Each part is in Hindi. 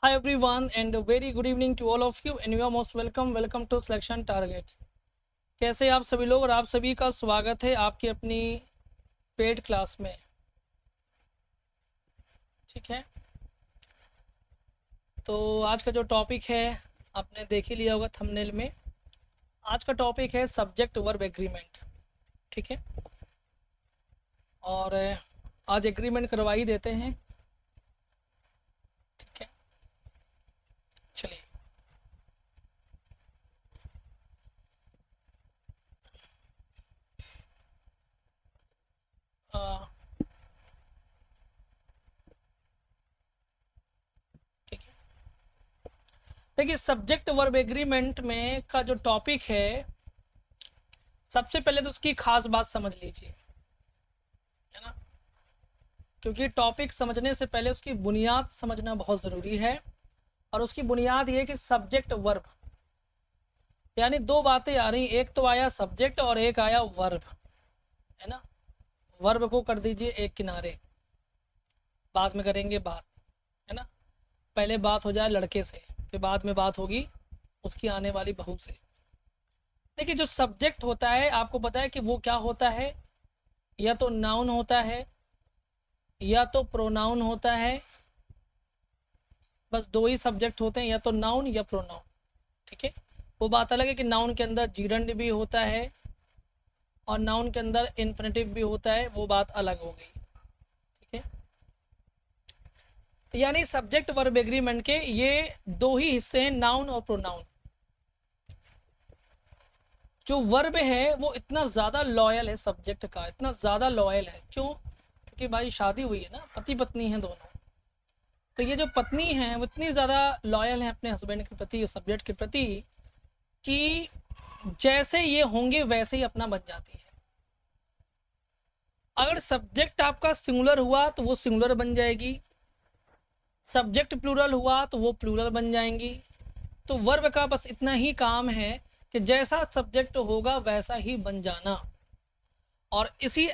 Hi everyone and a very good evening to all of you and you are most welcome to Selection Target। कैसे आप सभी लोग और आप सभी का स्वागत है आपकी अपनी पेड क्लास में। ठीक है, तो आज का जो टॉपिक है आपने देख ही लिया होगा थंबनेल में। आज का टॉपिक है सब्जेक्ट वर्ब एग्रीमेंट। ठीक है, और आज एग्रीमेंट करवा ही देते हैं। ठीक है, चलिए। ठीक है, देखिए सब्जेक्ट वर्ब एग्रीमेंट में का जो टॉपिक है, सबसे पहले तो उसकी खास बात समझ लीजिए, है ना, क्योंकि टॉपिक समझने से पहले उसकी बुनियाद समझना बहुत ज़रूरी है। और उसकी बुनियाद ये है कि सब्जेक्ट वर्ब, यानी दो बातें आ रही, एक तो आया सब्जेक्ट और एक आया वर्ब, है ना। वर्ब को कर दीजिए एक किनारे, बाद में करेंगे बात, है ना। पहले बात हो जाए लड़के से, फिर बाद में बात होगी उसकी आने वाली बहू से। देखिए जो सब्जेक्ट होता है आपको पता है कि वो क्या होता है, या तो नाउन होता है या तो प्रोनाउन होता है। बस दो ही सब्जेक्ट होते हैं, या तो नाउन या प्रोनाउन। ठीक है, वो बात अलग है कि नाउन के अंदर जीरंड भी होता है और नाउन के अंदर इन्फिनेटिव भी होता है, वो बात अलग हो गई। ठीक है, यानी सब्जेक्ट वर्ब एग्रीमेंट के ये दो ही हिस्से हैं, नाउन और प्रोनाउन। जो वर्ब है वो इतना ज़्यादा लॉयल है सब्जेक्ट का, इतना ज़्यादा लॉयल है। क्यों? क्योंकि भाई शादी हुई है ना, पति पत्नी हैं दोनों। तो ये जो पत्नी है वो इतनी ज़्यादा लॉयल है अपने हस्बैंड के प्रति, सब्जेक्ट के प्रति, कि जैसे ये होंगे वैसे ही अपना बन जाती है। अगर सब्जेक्ट आपका सिंगुलर हुआ तो वो सिंगुलर बन जाएगी, सब्जेक्ट प्लूरल हुआ तो वो प्लूरल बन जाएंगी। तो वर्ब का बस इतना ही काम है कि जैसा सब्जेक्ट होगा वैसा ही बन जाना। और इसी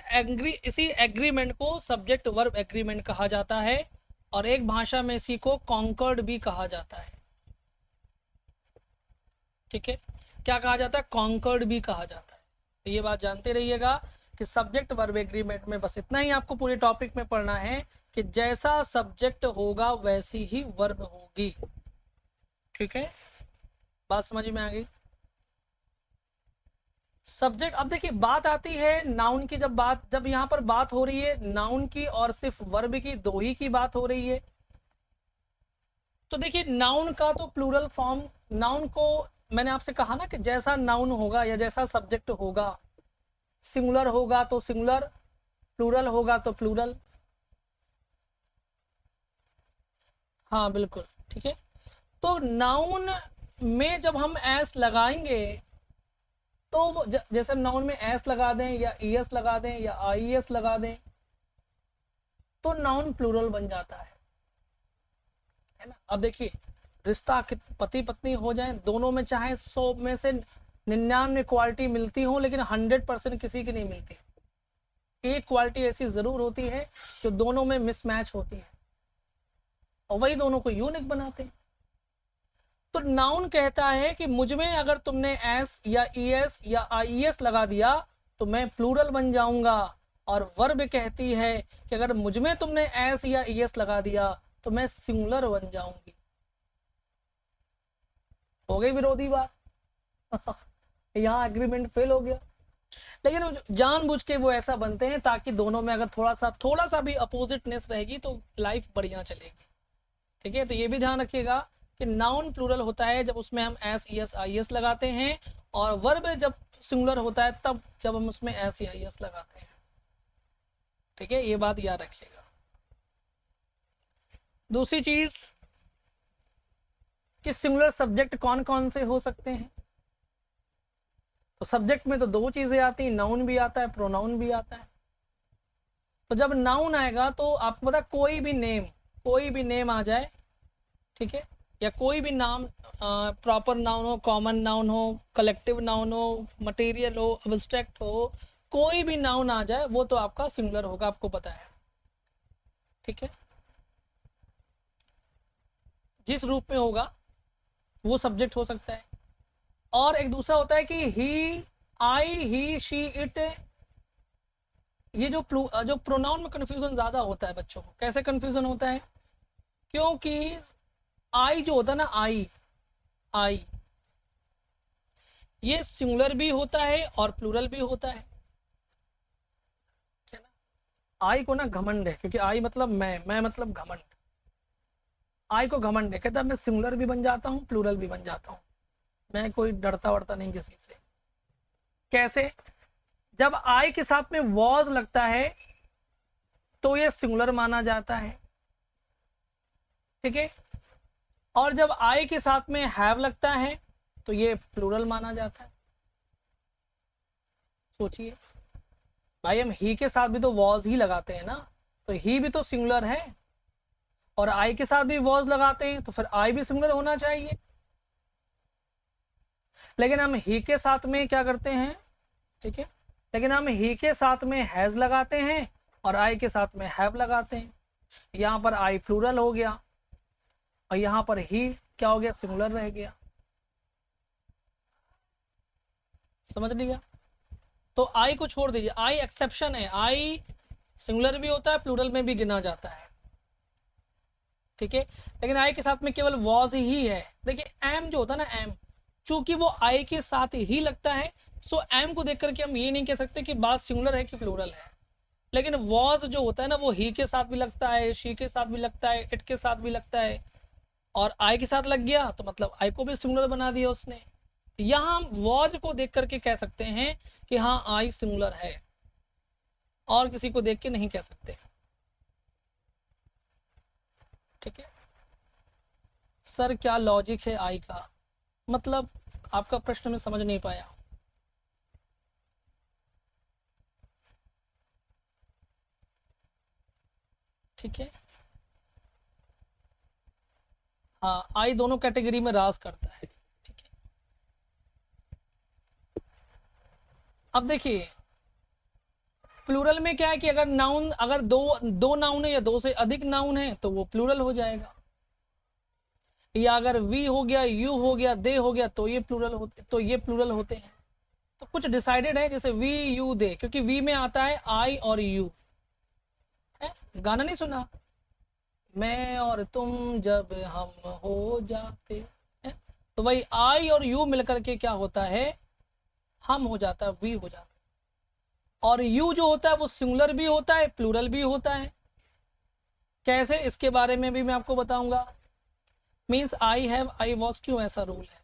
एग्रीमेंट को सब्जेक्ट वर्ब एग्रीमेंट कहा जाता है, और एक भाषा में इसी को कॉन्कर्ड भी कहा जाता है। ठीक है, क्या कहा जाता है? कॉन्कर्ड भी कहा जाता है। तो ये बात जानते रहिएगा कि सब्जेक्ट वर्ब एग्रीमेंट में बस इतना ही आपको पूरे टॉपिक में पढ़ना है कि जैसा सब्जेक्ट होगा वैसी ही वर्ब होगी। ठीक है, बात समझ में आ गई? सब्जेक्ट, अब देखिए बात आती है नाउन की। जब यहाँ पर बात हो रही है नाउन की और सिर्फ वर्ब की, दो ही की बात हो रही है, तो देखिए नाउन का तो प्लूरल फॉर्म, नाउन को मैंने आपसे कहा ना कि जैसा नाउन होगा या जैसा सब्जेक्ट होगा, सिंगुलर होगा तो सिंगुलर, प्लूरल होगा तो प्लूरल। हाँ बिल्कुल, ठीक है। तो नाउन में जब हम एस लगाएंगे तो जैसे नाउन में एस लगा दें या ईएस लगा दें या आईएस लगा दें तो नाउन प्लूरल बन जाता है ना। अब देखिए रिश्ता पति पत्नी हो जाए, दोनों में चाहे 100 में से 99 क्वालिटी मिलती हो, लेकिन 100% किसी की नहीं मिलती। एक क्वालिटी ऐसी जरूर होती है जो दोनों में मिसमैच होती है, और वही दोनों को यूनिक बनाते हैं। तो नाउन कहता है कि मुझ में अगर तुमने एस या ईएस या आईएस लगा दिया तो मैं प्लूरल बन जाऊंगा, और वर्ब कहती है कि अगर मुझ में तुमने एस या ईएस लगा दिया तो मैं सिंगुलर बन जाऊंगी। हो गई विरोधी बात। यहाँ एग्रीमेंट फेल हो गया। लेकिन जानबूझ के वो ऐसा बनते हैं ताकि दोनों में अगर थोड़ा सा भी अपोजिटनेस रहेगी तो लाइफ बढ़िया चलेगी। ठीक है, तो ये भी ध्यान रखिएगा कि नाउन प्लूरल होता है जब उसमें हम एस ईएस आईएस लगाते हैं, और वर्ब जब सिंगुलर होता है तब जब हम उसमें एस या आईएस लगाते हैं। ठीक है, ये बात याद रखिएगा। दूसरी चीज कि सिंगुलर सब्जेक्ट कौन कौन से हो सकते हैं। तो सब्जेक्ट में तो दो चीजें आती हैं, नाउन भी आता है, प्रोनाउन भी आता है। तो जब नाउन आएगा तो आपको पता कोई भी नेम आ जाए, ठीक है, या कोई भी नाम, प्रॉपर नाउन हो, कॉमन नाउन हो, कलेक्टिव नाउन हो, मटेरियल हो, अब्स्ट्रैक्ट हो, कोई भी नाउन आ जाए वो तो आपका सिंगुलर होगा, आपको पता है। ठीक है, जिस रूप में होगा वो सब्जेक्ट हो सकता है। और एक दूसरा होता है कि ही, आई, ही, शी, इट, ये जो प्रोनाउन में कंफ्यूजन ज़्यादा होता है बच्चों को। कैसे कंफ्यूजन होता है? क्योंकि आई जो होता है ना, आई ये सिंगुलर भी होता है और प्लूरल भी होता है ना। आई को ना घमंड है, क्योंकि आई मतलब मैं मतलब घमंड। आई को घमंड है, कहता है मैं सिंगुलर भी बन जाता हूँ, प्लूरल भी बन जाता हूँ, मैं कोई डरता वरता नहीं किसी से। कैसे? जब आई के साथ में वॉज लगता है तो ये सिंगुलर माना जाता है, ठीक है। और जब आई के साथ में हैव लगता है तो ये प्लूरल माना जाता है। सोचिए भाई, हम ही के साथ भी तो वॉज ही लगाते हैं ना, तो ही भी तो सिंगुलर है, और आई के साथ भी वॉज लगाते हैं तो फिर आई भी सिंगुलर होना चाहिए। लेकिन हम ही के साथ में क्या करते हैं, ठीक है, लेकिन हम ही के साथ में हैज लगाते हैं और आई के साथ में हैव लगाते हैं। यहाँ पर आई प्लूरल हो गया और यहाँ पर ही क्या हो गया, सिंगुलर रह गया। समझ लिया? तो आई को छोड़ दीजिए, आई एक्सेप्शन है, आई सिंगुलर भी होता है, प्लूरल में भी गिना जाता है, ठीक है। लेकिन आई के साथ में केवल वॉज ही है। देखिए एम जो होता है ना, एम, चूंकि वो आई के साथ ही लगता है, सो एम को देख करके हम ये नहीं कह सकते कि बात सिंगुलर है कि प्लूरल है। लेकिन वॉज जो होता है ना, वो ही के साथ भी लगता है, शी के साथ भी लगता है, इट के साथ भी लगता है, और आई के साथ लग गया तो मतलब आई को भी सिंगुलर बना दिया उसने। यहाँ हम वॉज को देख करके कह सकते हैं कि हाँ आई सिंगुलर है, और किसी को देख के नहीं कह सकते, ठीक है। सर क्या लॉजिक है आई का? मतलब आपका प्रश्न में समझ नहीं पाया। ठीक है, हाँ आई दोनों कैटेगरी में राज करता है, ठीक है। अब देखिए प्लूरल में क्या है कि अगर नाउन, अगर दो नाउन है या दो से अधिक नाउन है तो वो प्लूरल हो जाएगा, या अगर वी हो गया, यू हो गया, दे हो गया तो ये प्लूरल होते हैं। तो कुछ डिसाइडेड है, जैसे वी, यू, दे, क्योंकि वी में आता है आई और यू। गाना नहीं सुना, मैं और तुम जब हम हो जाते हैं, तो भाई आई और यू मिलकर के क्या होता है, हम हो जाता है, वी हो जाता है। और यू जो होता है वो सिंगुलर भी होता है, प्लूरल भी होता है। कैसे, इसके बारे में भी मैं आपको बताऊंगा। Means I have, I was, क्यों ऐसा रूल है?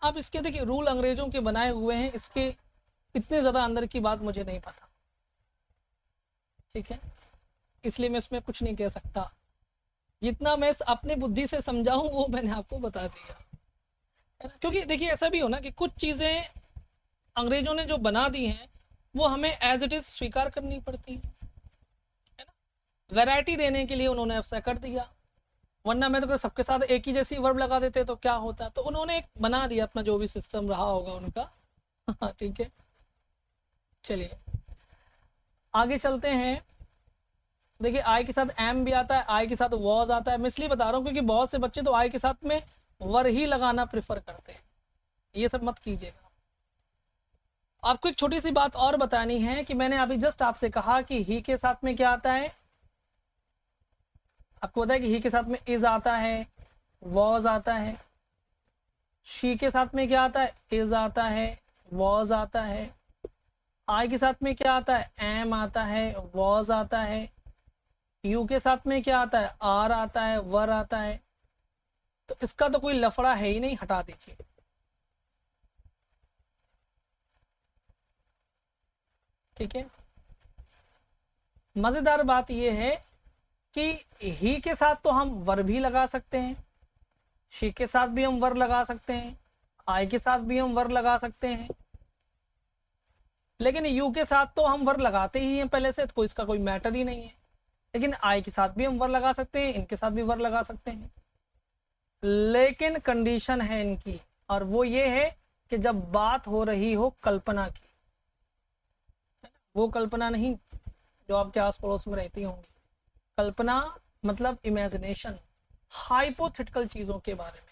अब इसके देखिए रूल अंग्रेजों के बनाए हुए हैं, इसके इतने ज़्यादा अंदर की बात मुझे नहीं पता, ठीक है, इसलिए मैं इसमें कुछ नहीं कह सकता। जितना मैं अपने बुद्धि से समझाऊं वो मैंने आपको बता दिया, है ना। क्योंकि देखिए ऐसा भी हो ना कि कुछ चीज़ें अंग्रेजों ने जो बना दी हैं वो हमें एज इट इज़ स्वीकार करनी पड़ती है ना। वैरायटी देने के लिए उन्होंने ऐसा कर दिया, वरना मैं तो फिर सबके साथ एक ही जैसी वर्ब लगा देते तो क्या होता। तो उन्होंने एक बना दिया अपना जो भी सिस्टम रहा होगा उनका। ठीक है, चलिए आगे चलते हैं। देखिए आई के साथ एम भी आता है, आई के साथ वॉज आता है। मैं इसलिए बता रहा हूँ क्योंकि बहुत से बच्चे तो आई के साथ में वर ही लगाना प्रेफर करते हैं, ये सब मत कीजिएगा। आपको एक छोटी सी बात और बतानी है कि मैंने अभी जस्ट आपसे कहा कि ही के साथ में क्या आता है, आपको पता है कि ही के साथ में इज आता है, वॉज आता है। शी के साथ में क्या आता है, इज आता है, वॉज आता है। आई के साथ में क्या आता है, एम आता है, वॉज आता है। यू के साथ में क्या आता है, आर आता है, वर आता है। तो इसका तो कोई लफड़ा है ही नहीं, हटा दीजिए। ठीक है, मजेदार बात यह है कि ही के साथ तो हम वर भी लगा सकते हैं, शी के साथ भी हम वर लगा सकते हैं, आई के साथ भी हम वर लगा सकते हैं, लेकिन यू के साथ तो हम वर लगाते ही हैं पहले से, तो इसका कोई मैटर ही नहीं है। लेकिन आई के साथ भी हम वर लगा सकते हैं, इनके साथ भी वर लगा सकते हैं, लेकिन कंडीशन है इनकी, और वो ये है कि जब बात हो रही हो कल्पना की, वो कल्पना नहीं जो आपके आस पड़ोस में रहती होंगी। कल्पना मतलब इमेजिनेशन, हाइपोथेटिकल चीजों के बारे में।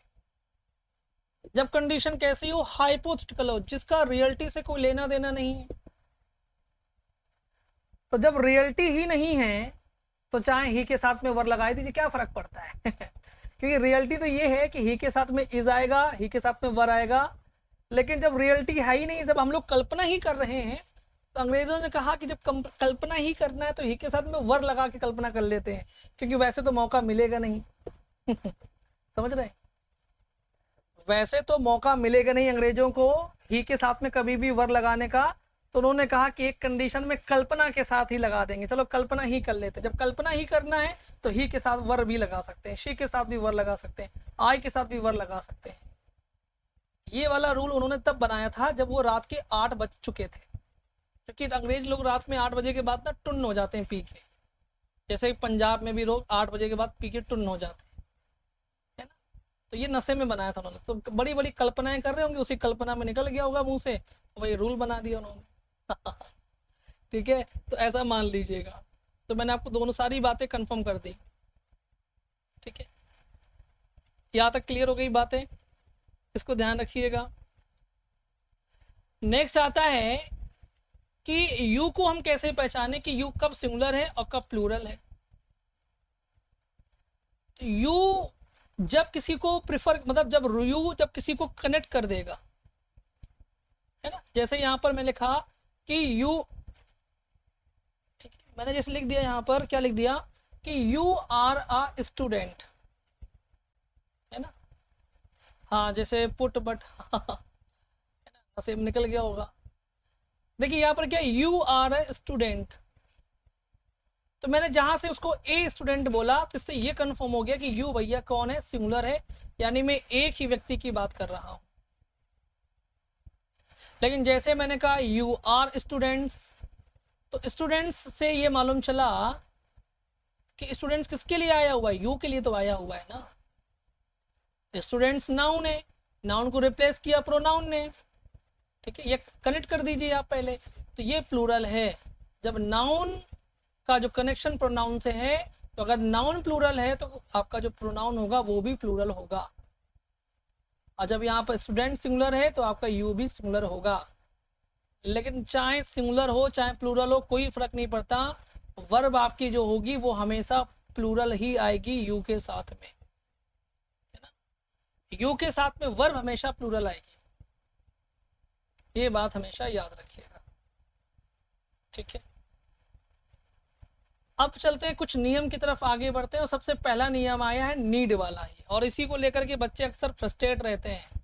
जब कंडीशन कैसी हो, हाइपोथेटिकल हो, जिसका रियलिटी से कोई लेना देना नहीं है। तो जब रियलिटी ही नहीं है तो चाहे ही के साथ में वर लगा दीजिए, क्या फर्क पड़ता है क्योंकि रियलिटी तो ये है कि ही के साथ में इज आएगा, ही के साथ में वर आएगा। लेकिन जब रियलिटी है ही नहीं, जब हम लोग कल्पना ही कर रहे हैं, तो अंग्रेजों ने कहा कि जब कल्पना ही करना है तो ही के साथ में वर लगा के कल्पना कर लेते हैं, क्योंकि वैसे तो मौका मिलेगा नहीं समझ रहे हैं? वैसे तो मौका मिलेगा नहीं अंग्रेजों को ही के साथ में कभी भी वर लगाने का। तो उन्होंने कहा कि एक कंडीशन में कल्पना के साथ ही लगा देंगे, चलो कल्पना ही कर लेते। जब कल्पना ही करना है तो ही के साथ वर भी लगा सकते हैं, शी के साथ भी वर लगा सकते हैं, आई के साथ भी वर लगा सकते हैं। ये वाला रूल उन्होंने तब बनाया था जब वो रात के 8 बज चुके थे, क्योंकि अंग्रेज लोग रात में 8 बजे के बाद ना टुन्न हो जाते हैं पी के। जैसे पंजाब में भी लोग 8 बजे के बाद पी के टुन्न हो जाते हैं, है ना? तो ये नशे में बनाया था उन्होंने। तो बड़ी बड़ी कल्पनाएं कर रहे होंगे, उसी कल्पना में निकल गया होगा मुंह से, वही रूल बना दिया उन्होंने ठीक है, तो ऐसा मान लीजिएगा। तो मैंने आपको दोनों सारी बातें कंफर्म कर दी, ठीक है? यहाँ तक क्लियर हो गई बातें, इसको ध्यान रखिएगा। नेक्स्ट आता है कि यू को हम कैसे पहचाने कि यू कब सिंगुलर है और कब प्लूरल है। तो यू जब किसी को प्रिफर, मतलब जब यू जब किसी को कनेक्ट कर देगा, है ना? जैसे यहां पर मैं लिखा कि यू, ठीक है, मैंने जैसे लिख दिया यहां पर, क्या लिख दिया कि यू आर अ स्टूडेंट, है ना? हाँ, जैसे पुट बट है ना, नसीब निकल गया होगा। देखिए यहाँ पर क्या, यू आर ए स्टूडेंट, तो मैंने जहां से उसको ए स्टूडेंट बोला तो इससे ये कंफर्म हो गया कि यू भैया कौन है, सिंगुलर है, यानी मैं एक ही व्यक्ति की बात कर रहा हूं। लेकिन जैसे मैंने कहा यू आर स्टूडेंट्स, तो स्टूडेंट्स से ये मालूम चला कि स्टूडेंट्स किसके लिए आया हुआ है, यू के लिए तो आया हुआ है ना। स्टूडेंट्स नाउन है, नाउन को रिप्लेस किया प्रोनाउन ने, ठीक है? ये कनेक्ट कर दीजिए आप पहले। तो ये प्लूरल है जब नाउन का जो कनेक्शन प्रोनाउन से है। तो अगर नाउन प्लूरल है तो आपका जो प्रोनाउन होगा वो भी प्लूरल होगा। और जब यहाँ पर स्टूडेंट सिंगुलर है तो आपका यू भी सिंगुलर होगा। लेकिन चाहे सिंगुलर हो चाहे प्लूरल हो, कोई फर्क नहीं पड़ता, वर्ब आपकी जो होगी वो हमेशा प्लूरल ही आएगी यू के साथ में, है ना? यू के साथ में वर्ब हमेशा प्लूरल आएगी, ये बात हमेशा याद रखिएगा, ठीक है? अब चलते हैं कुछ नियम की तरफ आगे बढ़ते हैं। और सबसे पहला नियम आया है नीड वाला ही, और इसी को लेकर के बच्चे अक्सर फ्रस्ट्रेट रहते हैं,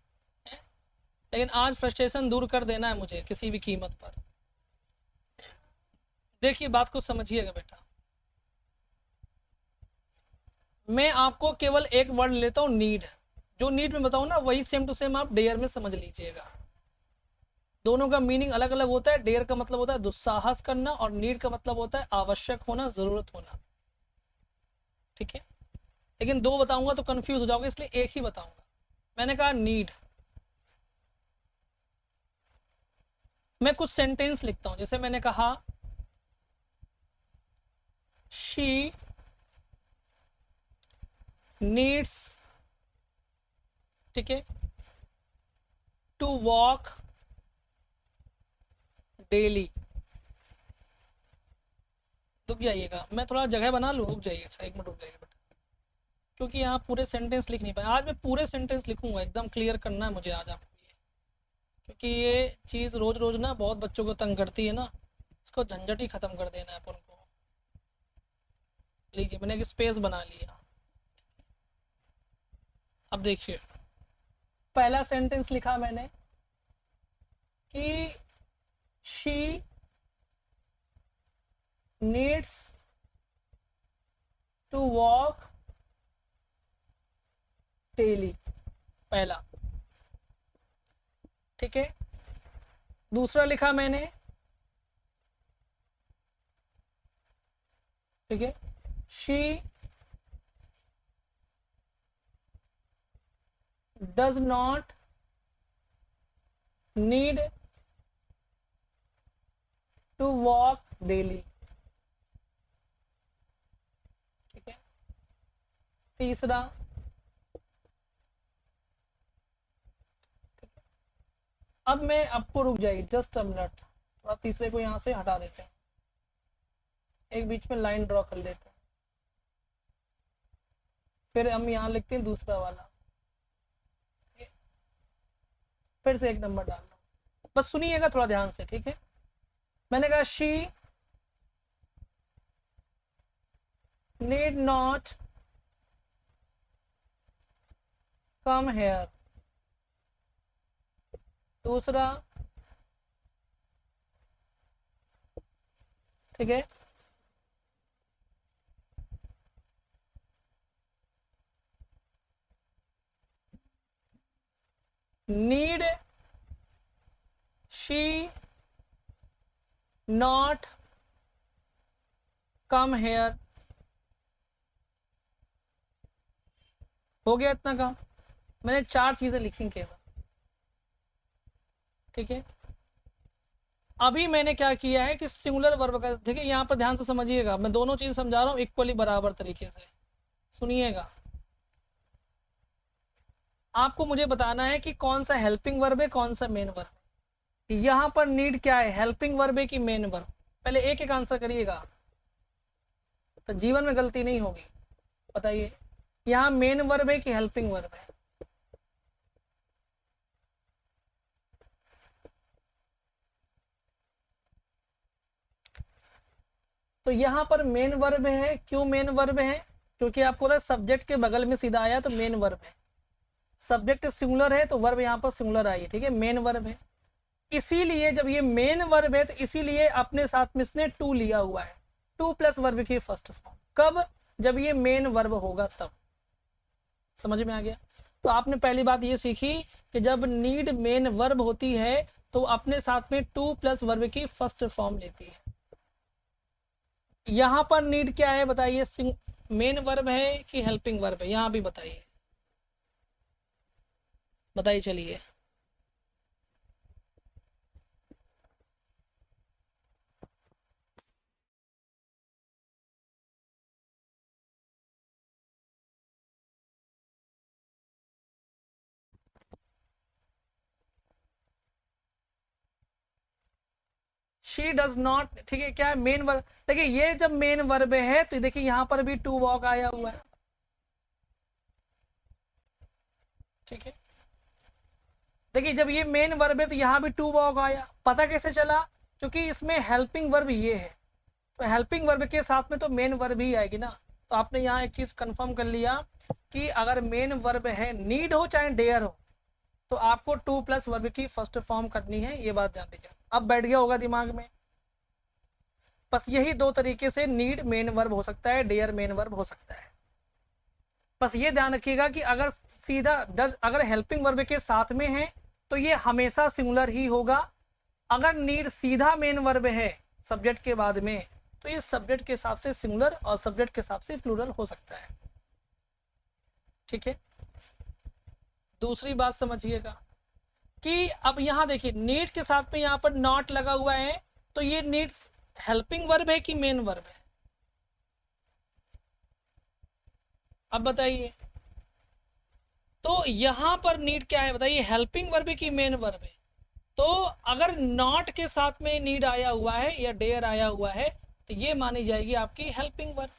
लेकिन आज फ्रस्ट्रेशन दूर कर देना है मुझे किसी भी कीमत पर। देखिए बात को समझिएगा बेटा, मैं आपको केवल एक वर्ड लेता हूँ नीड। जो नीड में बताऊँ ना वही सेम टू सेम आप डेयर में समझ लीजिएगा। दोनों का मीनिंग अलग अलग होता है। डेयर का मतलब होता है दुस्साहस करना, और नीड का मतलब होता है आवश्यक होना, जरूरत होना, ठीक है? लेकिन दो बताऊंगा तो कंफ्यूज हो जाओगे, इसलिए एक ही बताऊंगा। मैंने कहा नीड, मैं कुछ सेंटेंस लिखता हूं। जैसे मैंने कहा शी नीड्स, ठीक है, टू वॉक डेली। रुक जाइएगा, मैं थोड़ा जगह बना लूँ, रुक जाइए, अच्छा 1 मिनट रुक जाइए बेटा, क्योंकि यहाँ पूरे सेंटेंस लिख नहीं पाए। आज मैं पूरे सेंटेंस लिखूंगा, एकदम क्लियर करना है मुझे आज आपको ये, क्योंकि ये चीज़ रोज रोज ना बहुत बच्चों को तंग करती है ना, इसको झंझट ही खत्म कर देना है अपन को। लीजिए मैंने एक स्पेस बना लिया। अब देखिए पहला सेंटेंस लिखा मैंने कि she needs to walk daily, पहला, ठीक है? दूसरा लिखा मैंने, ठीक है, she does not need to walk daily, ठीक है? तीसरा अब मैं आपको रुक जाएगी जस्ट अ मिनट, थोड़ा तीसरे को यहाँ से हटा देते हैं, एक बीच में लाइन ड्रॉ कर लेते हैं, फिर हम यहाँ लिखते हैं दूसरा वाला, फिर से एक नंबर डालना, बस सुनिएगा थोड़ा ध्यान से, ठीक है। मैंने कहा she need not come here, दूसरा, ठीक है। Need she not come here, हो गया इतना काम। मैंने 4 चीजें लिखी केवल, ठीक है। अभी मैंने क्या किया है कि सिंगुलर वर्ब का, ठीक है, यहाँ पर ध्यान से समझिएगा, मैं दोनों चीज समझा रहा हूँ इक्वली बराबर तरीके से, सुनिएगा। आपको मुझे बताना है कि कौन सा हेल्पिंग वर्ब है, कौन सा मेन वर्ब है। यहाँ पर नीड क्या है, हेल्पिंग वर्ब है कि मेन वर्ब? पहले एक एक आंसर करिएगा, तो जीवन में गलती नहीं होगी। बताइए, यहाँ मेन वर्ब है कि हेल्पिंग वर्ब है? तो यहाँ पर मेन वर्ब है। क्यों मेन वर्ब है? क्योंकि आपको पता है सब्जेक्ट के बगल में सीधा आया तो मेन वर्ब है। सब्जेक्ट सिंगुलर है तो वर्ब यहाँ पर सिंगुलर आई है, ठीक है, मेन वर्ब है। इसीलिए जब ये मेन वर्ब है तो इसीलिए अपने साथ में इसने टू लिया हुआ है, टू प्लस वर्ब की फर्स्ट फॉर्म। कब? जब ये मेन वर्ब होगा तब। समझ में आ गया? तो आपने पहली बात ये सीखी कि जब नीड मेन वर्ब होती है तो अपने साथ में टू प्लस वर्ब की फर्स्ट फॉर्म लेती है। यहाँ पर नीड क्या है बताइए, मेन वर्ब है कि हेल्पिंग वर्ब है? यहाँ भी बताइए, बताइए चलिए। शी डज नॉट, ठीक है, क्या है मेन वर्ब। देखिए ये जब मेन वर्ब है तो देखिए यहाँ पर भी टू वॉक आया हुआ है, ठीक है। देखिए जब ये मेन वर्ब है तो यहाँ भी टू वॉक आया। पता कैसे चला? क्योंकि इसमें हेल्पिंग वर्ब ये है, तो हेल्पिंग वर्ब के साथ में तो मेन वर्ब ही आएगी ना। तो आपने यहाँ एक चीज कंफर्म कर लिया कि अगर मेन वर्ब है, नीड हो चाहे डेयर हो, तो आपको टू प्लस वर्ब की फर्स्ट फॉर्म करनी है। ये बात जान लीजिए, अब बैठ गया होगा दिमाग में। बस यही दो तरीके से नीड मेन वर्ब हो सकता है, डेयर मेन वर्ब हो सकता है। बस ये ध्यान रखिएगा कि अगर सीधा डज अगर हेल्पिंग वर्ब के साथ में है तो ये हमेशा सिंगुलर ही होगा। अगर नीड सीधा मेन वर्ब है सब्जेक्ट के बाद में तो ये सब्जेक्ट के हिसाब से सिंगुलर और सब्जेक्ट के हिसाब से प्लूरल हो सकता है, ठीक है। दूसरी बात समझिएगा कि अब यहाँ देखिए नीड के साथ में यहाँ पर नॉट लगा हुआ है, तो ये नीड्स हेल्पिंग वर्ब है कि मेन वर्ब है? अब बताइए। तो यहां पर नीड क्या है बताइए, हेल्पिंग वर्ब की मेन वर्ब है? तो अगर नॉट के साथ में नीड आया हुआ है या डेयर आया हुआ है तो ये मानी जाएगी आपकी हेल्पिंग वर्ब।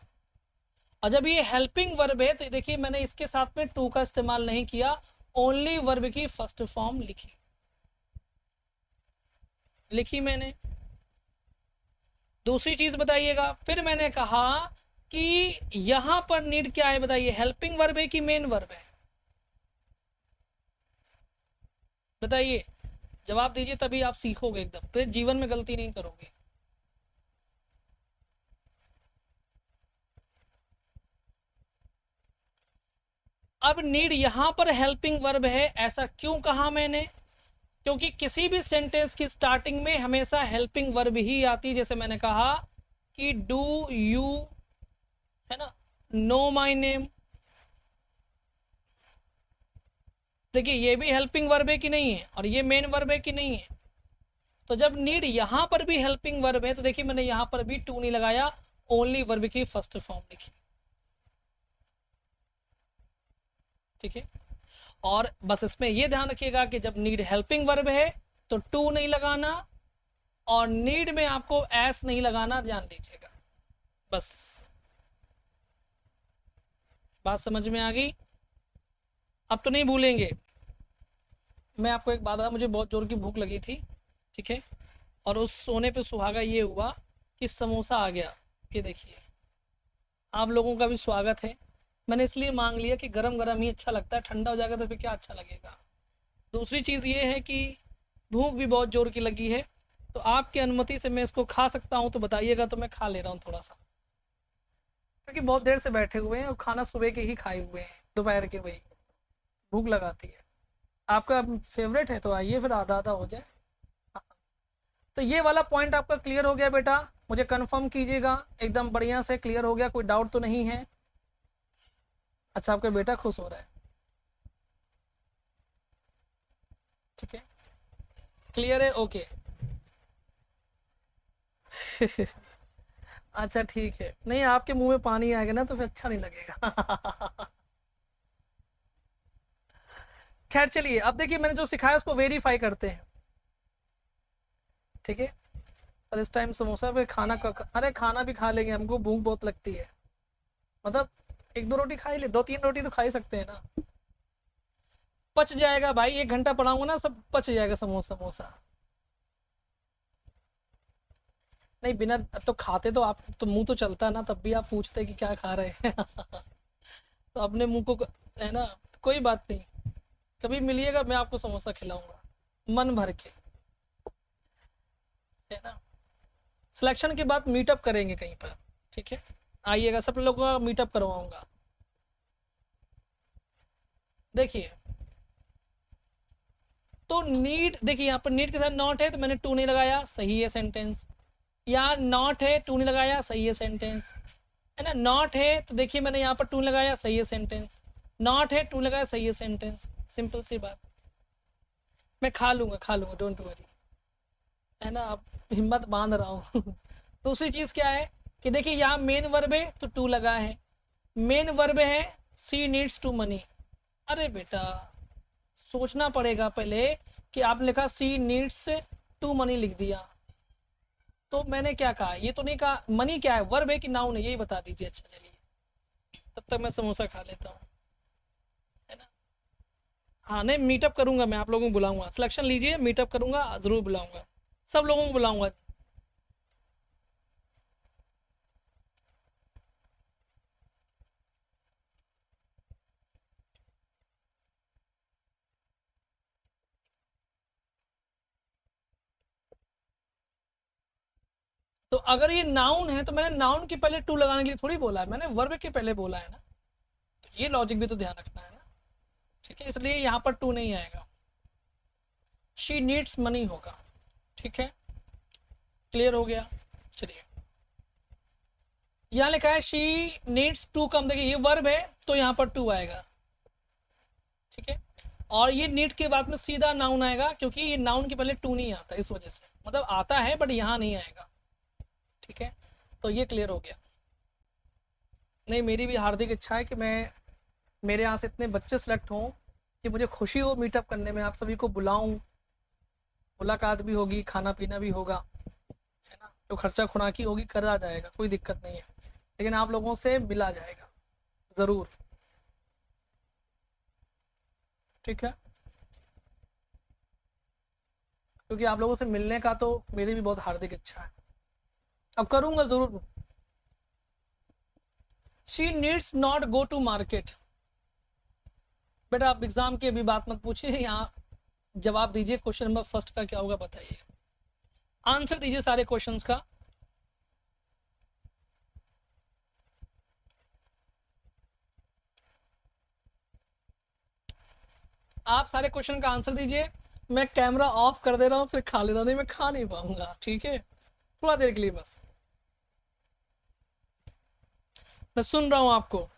और जब ये हेल्पिंग वर्ब है तो देखिए मैंने इसके साथ में टू का इस्तेमाल नहीं किया, ओनली वर्ब की फर्स्ट फॉर्म लिखी मैंने। दूसरी चीज बताइएगा, फिर मैंने कहा कि यहां पर नीड क्या है बताइए, हेल्पिंग वर्ब है कि मेन वर्ब है? बताइए, जवाब दीजिए, तभी आप सीखोगे एकदम, फिर जीवन में गलती नहीं करोगे। अब नीड यहां पर हेल्पिंग वर्ब है, ऐसा क्यों कहा मैंने? क्योंकि किसी भी सेंटेंस की स्टार्टिंग में हमेशा हेल्पिंग वर्ब ही आती। जैसे मैंने कहा कि डू यू, है ना, नो माई नेम, देखिए ये भी हेल्पिंग वर्ब है कि नहीं है, और ये मेन वर्ब है कि नहीं है। तो जब नीड यहां पर भी हेल्पिंग वर्ब है तो देखिए मैंने यहां पर भी टू नहीं लगाया, ओनली वर्ब की फर्स्ट फॉर्म लिखी, ठीक है। और बस इसमें यह ध्यान रखिएगा कि जब नीड हेल्पिंग वर्ब है तो टू नहीं लगाना, और नीड में आपको एस नहीं लगाना, ध्यान दीजिएगा। बस बात समझ में आ गई? अब तो नहीं भूलेंगे। मैं आपको एक बात बता, मुझे बहुत जोर की भूख लगी थी, ठीक है, और उस सोने पे सुहागा ये हुआ कि समोसा आ गया। ये देखिए, आप लोगों का भी स्वागत है। मैंने इसलिए मांग लिया कि गरम गरम ही अच्छा लगता है, ठंडा हो जाएगा तो फिर क्या अच्छा लगेगा। दूसरी चीज़ ये है कि भूख भी बहुत जोर की लगी है, तो आपकी अनुमति से मैं इसको खा सकता हूँ तो बताइएगा, तो मैं खा ले रहा हूँ थोड़ा सा, क्योंकि बहुत देर से बैठे हुए हैं और खाना सुबह के ही खाए हुए हैं, दोपहर के, वही भूख लगाती है। आपका फेवरेट है तो आइए, फिर आधा आधा हो जाए। हाँ। तो ये वाला पॉइंट आपका क्लियर हो गया बेटा? मुझे कंफर्म कीजिएगा, एकदम बढ़िया से क्लियर हो गया, कोई डाउट तो नहीं है? अच्छा, आपका बेटा खुश हो रहा है, ठीक है, क्लियर है, ओके। अच्छा ठीक है, नहीं आपके मुंह में पानी आएगा ना तो फिर अच्छा नहीं लगेगा। खैर चलिए, अब देखिए मैंने जो सिखाया उसको वेरीफाई करते हैं, ठीक है। और इस टाइम समोसा पे खाना का, अरे खाना भी खा लेंगे, हमको भूख बहुत लगती है, मतलब एक दो रोटी खा ही ले, दो तीन रोटी तो खा ही सकते हैं ना। पच जाएगा भाई, 1 घंटा पढ़ाऊंगा ना, सब पच जाएगा समोसा समोसा। नहीं बिना तो खाते तो आप तो मुंह तो चलता है ना, तब भी आप पूछते कि क्या खा रहे हैं। तो अपने मुंह को, है ना, कोई बात नहीं, कभी मिलिएगा मैं आपको समोसा खिलाऊंगा मन भर के, है ना। सिलेक्शन के बाद मीटअप करेंगे कहीं पर, ठीक है, आइएगा, सब लोगों का मीटअप करवाऊंगा। देखिए, तो नीड, देखिए यहाँ पर नीड के साथ नॉट है तो मैंने टू नहीं लगाया, सही है सेंटेंस। यहाँ नॉट है, टू नहीं लगाया, सही है सेंटेंस, है ना। नॉट है तो देखिए मैंने यहाँ पर टू लगाया, सही है सेंटेंस। नॉट है, टू लगाया, सही है सेंटेंस, सिंपल सी बात। मैं खा लूंगा, डोंट वरी, है ना, अब हिम्मत बांध रहा हूँ। दूसरी चीज़ क्या है कि देखिए यहाँ मेन वर्ब है तो टू लगा है, मेन वर्ब है सी नीड्स टू मनी। अरे बेटा, सोचना पड़ेगा पहले कि आपने लिखा सी नीड्स टू मनी लिख दिया, तो मैंने क्या कहा, ये तो नहीं कहा मनी क्या है, वर्ब है कि नाउन है, यही बता दीजिए। अच्छा चलिए, तब तक मैं समोसा खा लेता हूँ, है ना। हाँ नहीं, मीटअप करूंगा, मैं आप लोगों को बुलाऊंगा, सिलेक्शन लीजिए, मीटअप करूंगा, ज़रूर बुलाऊंगा, सब लोगों को बुलाऊंगा। तो अगर ये नाउन है तो मैंने नाउन के पहले टू लगाने के लिए थोड़ी बोला है, मैंने वर्ब के पहले बोला है ना, तो ये लॉजिक भी तो ध्यान रखना है ना, ठीक है, इसलिए यहाँ पर टू नहीं आएगा, शी नीड्स मनी होगा, ठीक है, क्लियर हो गया। चलिए, यहाँ लिखा है शी नीड्स टू कम, देखिए ये वर्ब है तो यहाँ पर टू आएगा, ठीक है, और ये नीड के बाद में सीधा नाउन आएगा, क्योंकि ये नाउन के पहले टू नहीं आता, इस वजह से, मतलब आता है बट यहाँ नहीं आएगा, ठीक है, तो ये क्लियर हो गया। नहीं, मेरी भी हार्दिक इच्छा है कि मैं, मेरे यहाँ से इतने बच्चे सेलेक्ट हों कि मुझे खुशी हो मीटअप करने में, आप सभी को बुलाऊं, मुलाकात भी होगी, खाना पीना भी होगा, है ना, जो खर्चा खुराकी होगी करा जाएगा, कोई दिक्कत नहीं है, लेकिन आप लोगों से मिला जाएगा ज़रूर, ठीक है, क्योंकि आप लोगों से मिलने का तो मेरी भी बहुत हार्दिक इच्छा है, अब करूँगा ज़रूर। She needs not go to market, बेटा आप एग्जाम की अभी बात मत पूछिए, यहाँ जवाब दीजिए, क्वेश्चन नंबर फर्स्ट का क्या होगा बताइए, आंसर दीजिए सारे क्वेश्चंस का। आप सारे क्वेश्चन का आंसर दीजिए, मैं कैमरा ऑफ कर दे रहा हूँ, फिर खा ले रहा हूँ, नहीं मैं खा नहीं पाऊंगा, ठीक है, थोड़ा देर के लिए बस, मैं सुन रहा हूँ आपको।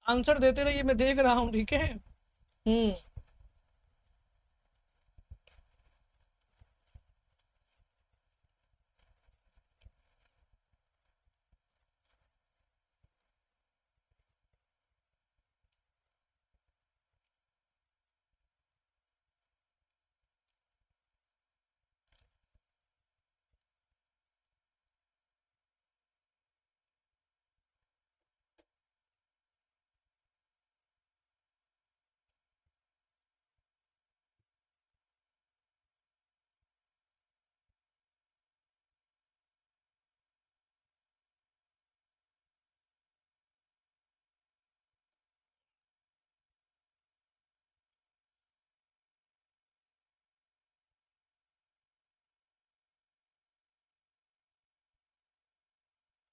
आंसर देते रहिए, मैं देख रहा हूँ, ठीक है।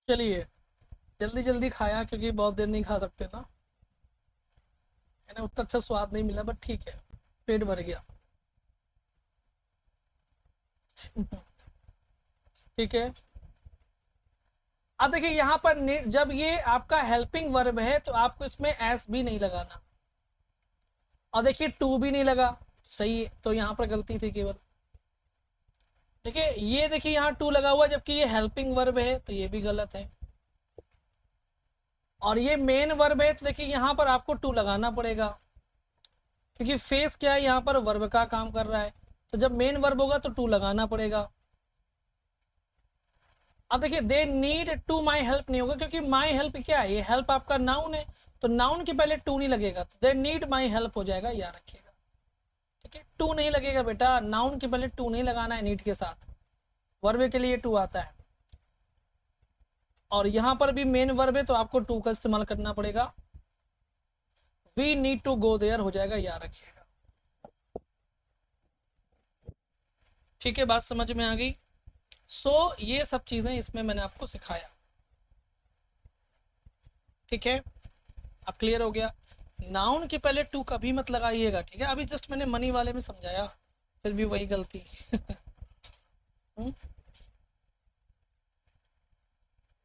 चलिए, जल्दी जल्दी खाया क्योंकि बहुत देर नहीं खा सकते ना, है ना। उतना अच्छा स्वाद नहीं मिला, बट ठीक है, पेट भर गया। ठीक है। अब देखिए यहाँ पर जब ये आपका हेल्पिंग वर्ब है तो आपको इसमें एस भी नहीं लगाना, और देखिए टू भी नहीं लगा, सही है, तो यहाँ पर गलती थी केवल। देखिए ये देखिए यहाँ टू लगा हुआ जबकि ये हेल्पिंग वर्ब है, तो ये भी गलत है। और ये मेन वर्ब है तो देखिए यहाँ पर आपको टू लगाना पड़ेगा, क्योंकि फेस क्या है, यहाँ पर वर्ब का काम कर रहा है, तो जब मेन वर्ब होगा तो टू लगाना पड़ेगा। अब देखिए they need to my help नहीं होगा, क्योंकि माई हेल्प क्या है, ये हेल्प आपका नाउन है, तो नाउन के पहले टू नहीं लगेगा, तो दे नीड माई हेल्प हो जाएगा, याद रखिएगा। ठीक है, टू नहीं लगेगा बेटा, नाउन के पहले टू नहीं लगाना है नीड के साथ, वर्ब के लिए टू आता है। और यहाँ पर भी मेन वर्ब है तो आपको टू का इस्तेमाल करना पड़ेगा, we need to go there हो जाएगा, याद रखिएगा। ठीक है, बात समझ में आ गई। ये सब चीजें इसमें मैंने आपको सिखाया, ठीक है। अब क्लियर हो गया, नाउन के पहले टू कभी मत लगाइएगा, ठीक है। अभी जस्ट मैंने मनी वाले में समझाया, फिर भी वही गलती।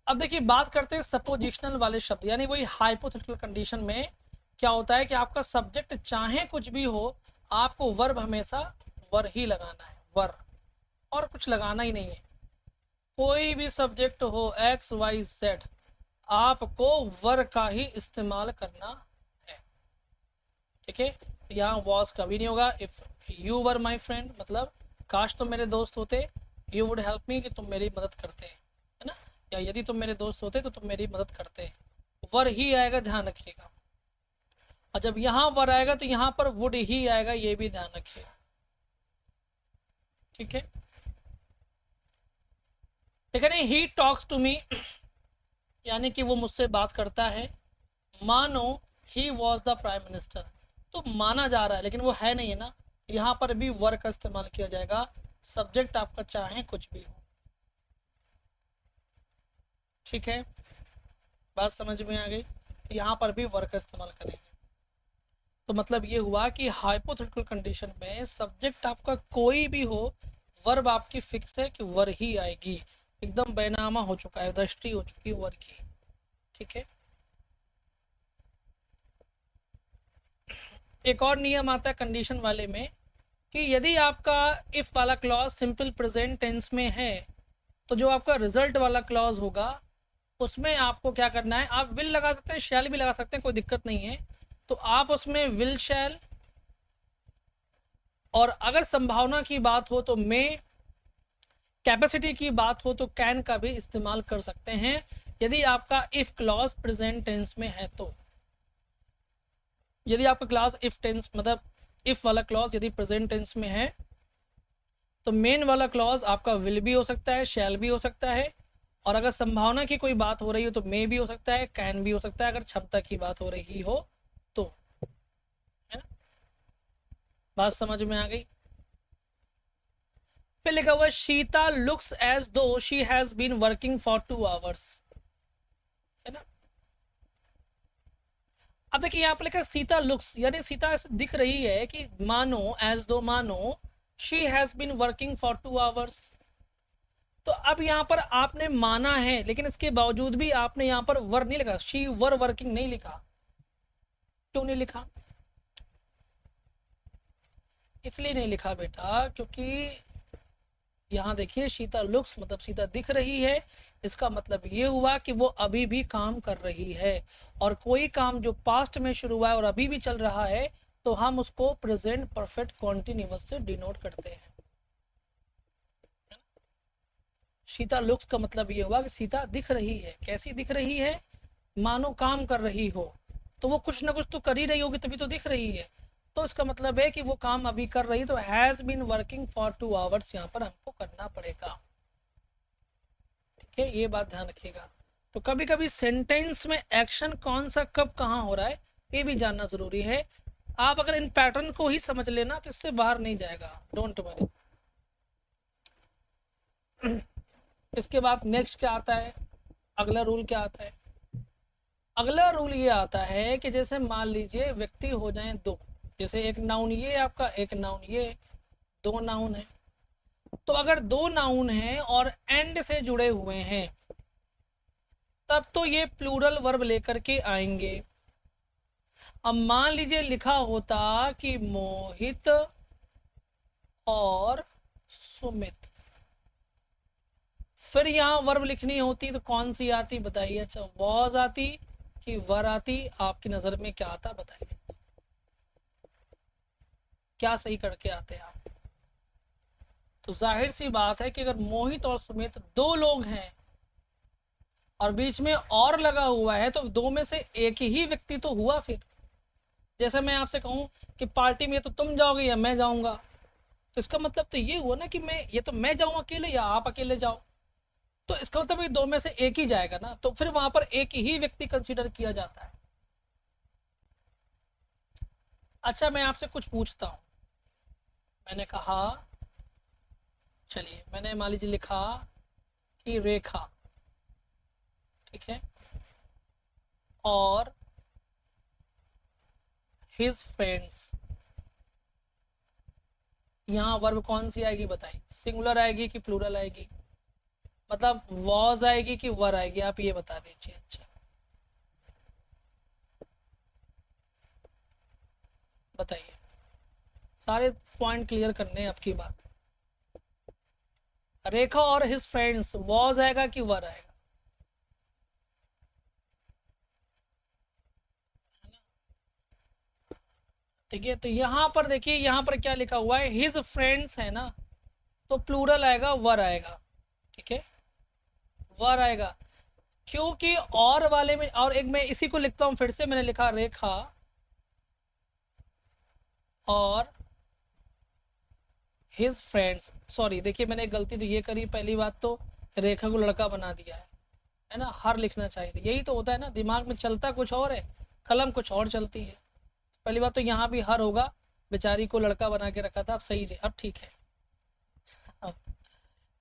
अब देखिए बात करते हैं सपोजिशनल वाले शब्द, यानी वही हाइपोथेटिकल कंडीशन में क्या होता है कि आपका सब्जेक्ट चाहे कुछ भी हो, आपको वर्ब हमेशा वर ही लगाना है, वर, और कुछ लगाना ही नहीं है। कोई भी सब्जेक्ट हो एक्स वाई जेड, आपको वर का ही इस्तेमाल करना है, ठीक है। यहाँ वॉज कभी नहीं होगा। If you were my friend, मतलब काश तुम मेरे दोस्त होते, यू वुड हेल्प मी, कि तुम मेरी मदद करते, है ना, या यदि तुम मेरे दोस्त होते तो तुम मेरी मदद करते, वर ही आएगा, ध्यान रखिएगा। और जब यहाँ वर आएगा तो यहाँ पर वुड ही आएगा, ये भी ध्यान रखिएगा, ठीक है। ठीक है, ही टॉक्स टू मी, यानी कि वो मुझसे बात करता है। मानो he was the prime minister, तो माना जा रहा है लेकिन वो है नहीं है ना, यहाँ पर भी वर का इस्तेमाल किया जाएगा, सब्जेक्ट आपका चाहे कुछ भी हो, ठीक है। बात समझ में आ गई, यहाँ पर भी वर का इस्तेमाल करेंगे। तो मतलब ये हुआ कि हाइपोथेटिकल कंडीशन में सब्जेक्ट आपका कोई भी हो, वर्ब आपकी फिक्स है कि वर ही आएगी, एकदम बैनामा हो चुका है, दृष्टि हो चुकी है वर की, ठीक है। एक और नियम आता है कंडीशन वाले में कि यदि आपका इफ वाला क्लॉज सिंपल प्रेजेंट टेंस में है, तो जो आपका रिजल्ट वाला क्लॉज होगा उसमें आपको क्या करना है, आप विल लगा सकते हैं, शैल भी लगा सकते हैं, कोई दिक्कत नहीं है। तो आप उसमें विल, शैल, और अगर संभावना की बात हो तो मे, कैपेसिटी की बात हो तो कैन का भी इस्तेमाल कर सकते हैं, यदि आपका इफ क्लॉज प्रेजेंट टेंस में है तो। यदि आपका क्लास इफ टेंस, मतलब इफ वाला क्लॉज यदि प्रेजेंट टेंस में है, तो मेन वाला क्लॉज आपका विल भी हो सकता है, शैल भी हो सकता है, और अगर संभावना की कोई बात हो रही हो तो मे भी हो सकता है, कैन भी हो सकता है, अगर क्षमता की बात हो रही हो तो, है ना। बात समझ में आ गई। फिर लिखा हुआ Sita looks as though she has been working for 2 hours, है ना। अब देखिए यहाँ पर लिखा सीता लुक्स, यानी सीता दिख रही है कि मानो, एज दो मानो, she has been working for 2 hours. तो अब यहाँ पर आपने माना है, लेकिन इसके बावजूद भी आपने यहाँ पर वर नहीं लिखा, शी वर वर्किंग नहीं लिखा, क्यों नहीं लिखा? इसलिए नहीं लिखा बेटा क्योंकि यहाँ देखिए सीता लुक्स मतलब सीता दिख रही है, इसका मतलब ये हुआ कि वो अभी भी काम कर रही है, और कोई काम जो पास्ट में शुरू हुआ है और अभी भी चल रहा है तो हम उसको प्रेजेंट परफेक्ट कॉन्टिन्यूअस से डिनोट करते हैं। सीता लुक्स का मतलब ये हुआ कि सीता दिख रही है। कैसी दिख रही है? मानो काम कर रही हो, तो वो कुछ ना कुछ तो कर ही रही होगी तभी तो दिख रही है, तो इसका मतलब है कि वो काम अभी कर रही, तो has been working for 2 hours यहाँ पर हमको करना पड़ेगा। ठीक है, ये बात ध्यान रखिएगा। तो कभी कभी सेंटेंस में एक्शन कौन सा कब कहाँ हो रहा है ये भी जानना जरूरी है। आप अगर इन पैटर्न को ही समझ लेना तो इससे बाहर नहीं जाएगा, डोंट वरी। इसके बाद नेक्स्ट क्या आता है? अगला रूल क्या आता है? अगला रूल ये आता है कि जैसे मान लीजिए व्यक्ति हो जाए दो, जैसे एक नाउन ये आपका, एक नाउन ये, दो नाउन है। तो अगर दो नाउन हैं और एंड से जुड़े हुए हैं तब तो ये प्लूरल वर्ब लेकर के आएंगे। अब मान लीजिए लिखा होता कि मोहित और सुमित, फिर यहाँ वर्ब लिखनी होती तो कौन सी आती बताइए? अच्छा, वॉज आती कि वर आती? आपकी नजर में क्या आता बताइए, क्या सही करके आते आप? तो जाहिर सी बात है कि अगर मोहित और सुमित दो लोग हैं और बीच में और लगा हुआ है तो दो में से एक ही व्यक्ति तो हुआ। फिर जैसे मैं आपसे कहूं कि पार्टी में तो तुम जाओगे या मैं जाऊंगा, तो इसका मतलब तो ये हुआ ना कि मैं जाऊं अकेले या आप अकेले जाओ, तो इसका मतलब ये दो में से एक ही जाएगा ना, तो फिर वहां पर एक ही व्यक्ति कंसीडर किया जाता है। अच्छा, मैं आपसे कुछ पूछता हूं। मैंने कहा, चलिए मैंने मान लीजिए लिखा कि रेखा, ठीक है, और हिज फ्रेंड्स, यहाँ वर्ब कौन सी आएगी बताइए? सिंगुलर आएगी कि प्लूरल आएगी? मतलब वॉज आएगी कि वर आएगी? आप ये बता दीजिए। अच्छा बताइए, सारे पॉइंट क्लियर करने हैं आपकी बात। रेखा और हिज फ्रेंड्स, वॉज आएगा कि वर आएगा? ठीक है, तो यहाँ पर देखिए, यहाँ पर क्या लिखा हुआ है? हिज फ्रेंड्स है ना, तो प्लूरल आएगा, वर आएगा। ठीक है, वर आएगा, क्योंकि और वाले में, और एक मैं इसी को लिखता हूं फिर से, मैंने लिखा रेखा और हिज फ्रेंड्स। सॉरी देखिए, मैंने एक गलती तो ये करी, पहली बात तो रेखा को लड़का बना दिया है ना, हर लिखना चाहिए। यही तो होता है ना, दिमाग में चलता कुछ और है, कलम कुछ और चलती है। पहली बात तो यहाँ भी हर होगा, बेचारी को लड़का बना के रखा था, अब सही है, अब ठीक है। अब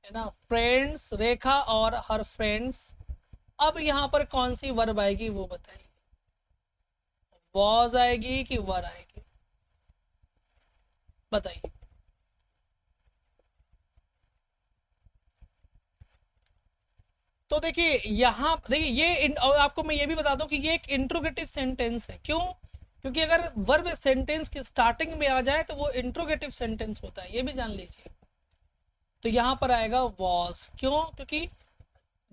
है ना, फ्रेंड्स, रेखा और हर फ्रेंड्स। अब यहाँ पर कौन सी वर्ब आएगी वो बताइए? वॉज आएगी कि वर आएगी बताइए? तो देखिए यहाँ देखिए, ये और आपको मैं ये भी बता दूं कि ये एक इंट्रोगेटिव सेंटेंस है। क्यों? क्योंकि अगर वर्ब सेंटेंस की स्टार्टिंग में आ जाए तो वो इंट्रोगेटिव सेंटेंस होता है, ये भी जान लीजिए। तो यहाँ पर आएगा वॉज। क्यों? क्योंकि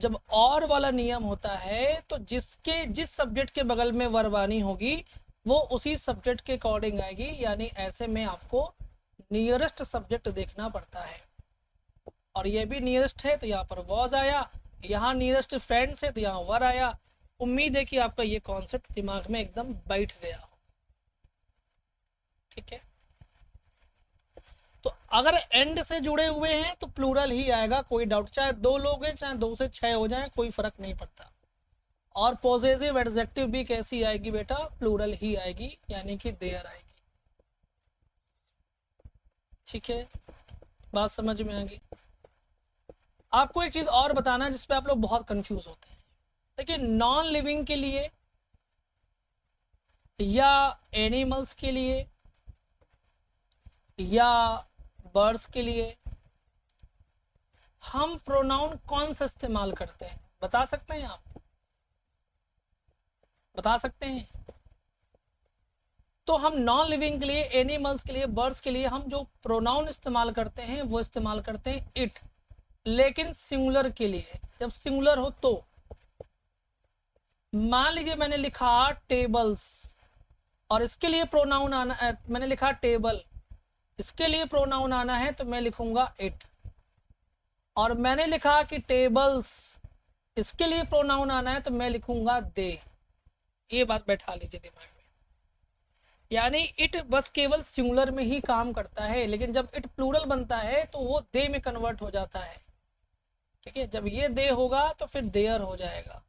जब और वाला नियम होता है तो जिस सब्जेक्ट के बगल में वर्ब आनी होगी वो उसी सब्जेक्ट के अकॉर्डिंग आएगी, यानी ऐसे में आपको नियरेस्ट सब्जेक्ट देखना पड़ता है, और ये भी नियरेस्ट है तो यहाँ पर वॉज आया, यहाँ नियरेस्ट फ्रेंड्स है तो यहाँ वर आया। उम्मीद है कि आपका ये कॉन्सेप्ट दिमाग में एकदम बैठ गया हो। ठीक है, तो अगर एंड से जुड़े हुए हैं तो प्लूरल ही आएगा, कोई डाउट? चाहे दो लोग हैं, चाहे 2 से 6 हो जाए, कोई फर्क नहीं पड़ता। और पॉजेसिव एडजेक्टिव भी कैसी आएगी बेटा? प्लूरल ही आएगी, यानी कि देयर आएगी। ठीक है, बात समझ में आएगी? आपको एक चीज और बताना है जिसपे आप लोग बहुत कंफ्यूज होते हैं। देखिए, नॉन लिविंग के लिए या एनिमल्स के लिए या बर्ड्स के लिए हम प्रोनाउन कौन सा इस्तेमाल करते हैं? बता सकते हैं आप? बता सकते हैं? तो हम नॉन लिविंग के लिए, एनिमल्स के लिए, बर्ड्स के लिए हम जो प्रोनाउन इस्तेमाल करते हैं वो इस्तेमाल करते हैं इट। लेकिन सिंगुलर के लिए जब सिंगुलर हो तो मान लीजिए मैंने लिखा टेबल्स और इसके लिए प्रोनाउन आना, मैंने लिखा टेबल, इसके लिए प्रोनाउन आना है तो मैं लिखूंगा इट। और मैंने लिखा कि टेबल्स, इसके लिए प्रोनाउन आना है तो मैं लिखूंगा दे। ये बात बैठा लीजिए दिमाग में। यानी इट बस केवल सिंगुलर में ही काम करता है, लेकिन जब इट प्लूरल बनता है तो वो दे में कन्वर्ट हो जाता है। ठीक है, जब ये दे होगा तो फिर देयर हो जाएगा।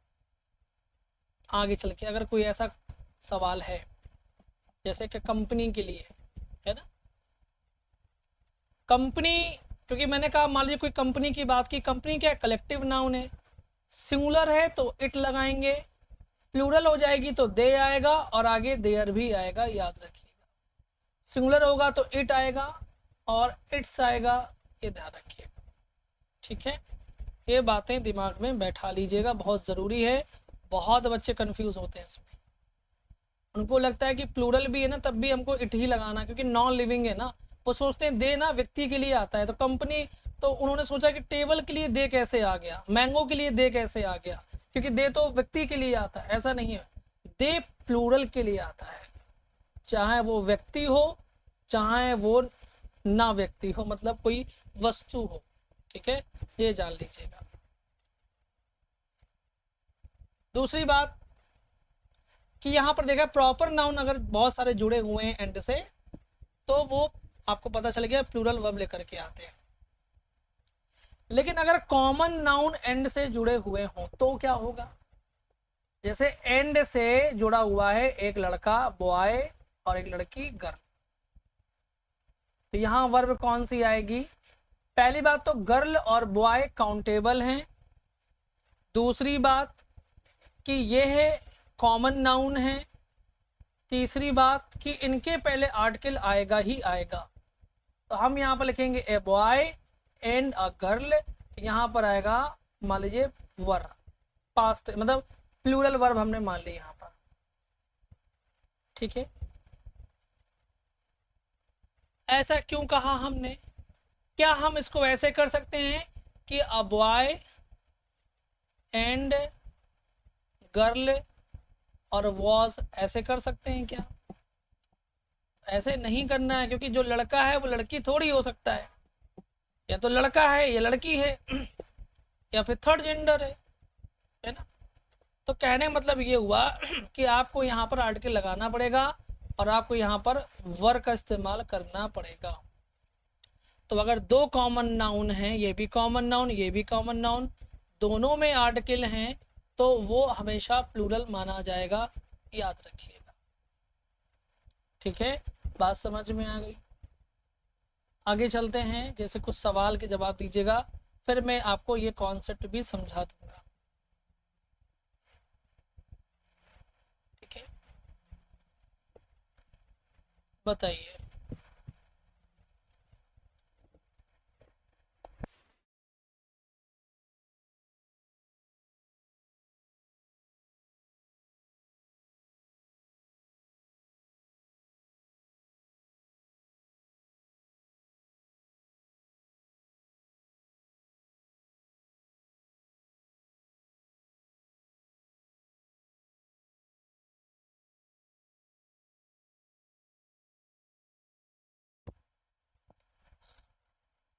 आगे चल के अगर कोई ऐसा सवाल है जैसे कि कंपनी के लिए है ना, कंपनी, क्योंकि मैंने कहा मान लीजिए कोई कंपनी की बात की, कंपनी क्या कलेक्टिव नाउन है, सिंगुलर है तो इट लगाएंगे, प्लूरल हो जाएगी तो दे आएगा और आगे देयर भी आएगा, याद रखिएगा। सिंगुलर होगा तो इट आएगा और इट्स आएगा, ये ध्यान रखिएगा। ठीक है, ये बातें दिमाग में बैठा लीजिएगा, बहुत ज़रूरी है। बहुत बच्चे कंफ्यूज होते हैं इसमें, उनको लगता है कि प्लूरल भी है ना तब भी हमको इट ही लगाना, क्योंकि नॉन लिविंग है ना। वो सोचते हैं दे ना व्यक्ति के लिए आता है, तो कंपनी, तो उन्होंने सोचा कि टेबल के लिए दे कैसे आ गया, मैंगो के लिए दे कैसे आ गया, क्योंकि दे तो व्यक्ति के लिए आता है। ऐसा नहीं है, दे प्लूरल के लिए आता है, चाहे वो व्यक्ति हो चाहे वो ना व्यक्ति हो, मतलब कोई वस्तु हो। ठीक है, ये जान लीजिएगा। दूसरी बात कि यहाँ पर देखा प्रॉपर नाउन अगर बहुत सारे जुड़े हुए हैं एंड से तो वो आपको पता चल गया प्लूरल वर्ब लेकर के आते हैं। लेकिन अगर कॉमन नाउन एंड से जुड़े हुए हों तो क्या होगा? जैसे एंड से जुड़ा हुआ है एक लड़का बॉय और एक लड़की गर्ल, तो यहाँ वर्ब कौन सी आएगी? पहली बात तो गर्ल और बॉय काउंटेबल हैं। दूसरी बात कि ये है कॉमन नाउन है। तीसरी बात कि इनके पहले आर्टिकल आएगा ही आएगा, तो हम यहाँ पर लिखेंगे a boy and a girl, यहाँ पर आएगा मान लीजिए वर, पास्ट मतलब प्लूरल वर्ब हमने मान लिया यहाँ पर। ठीक है, ऐसा क्यों कहा हमने? क्या हम इसको ऐसे कर सकते हैं कि अ बॉय एंड गर्ल और वॉज, ऐसे कर सकते हैं क्या? ऐसे नहीं करना है, क्योंकि जो लड़का है वो लड़की थोड़ी हो सकता है, या तो लड़का है या लड़की है या फिर थर्ड जेंडर है ना। तो कहने का मतलब ये हुआ कि आपको यहाँ पर आर्टिकल लगाना पड़ेगा और आपको यहाँ पर वर का इस्तेमाल करना पड़ेगा। तो अगर दो कॉमन नाउन हैं, ये भी कॉमन नाउन ये भी कॉमन नाउन, दोनों में आर्टिकल हैं तो वो हमेशा प्लूरल माना जाएगा, याद रखिएगा। ठीक है, बात समझ में आ गई? आगे चलते हैं, जैसे कुछ सवाल के जवाब दीजिएगा, फिर मैं आपको ये कॉन्सेप्ट भी समझा दूंगा। ठीक है, बताइए।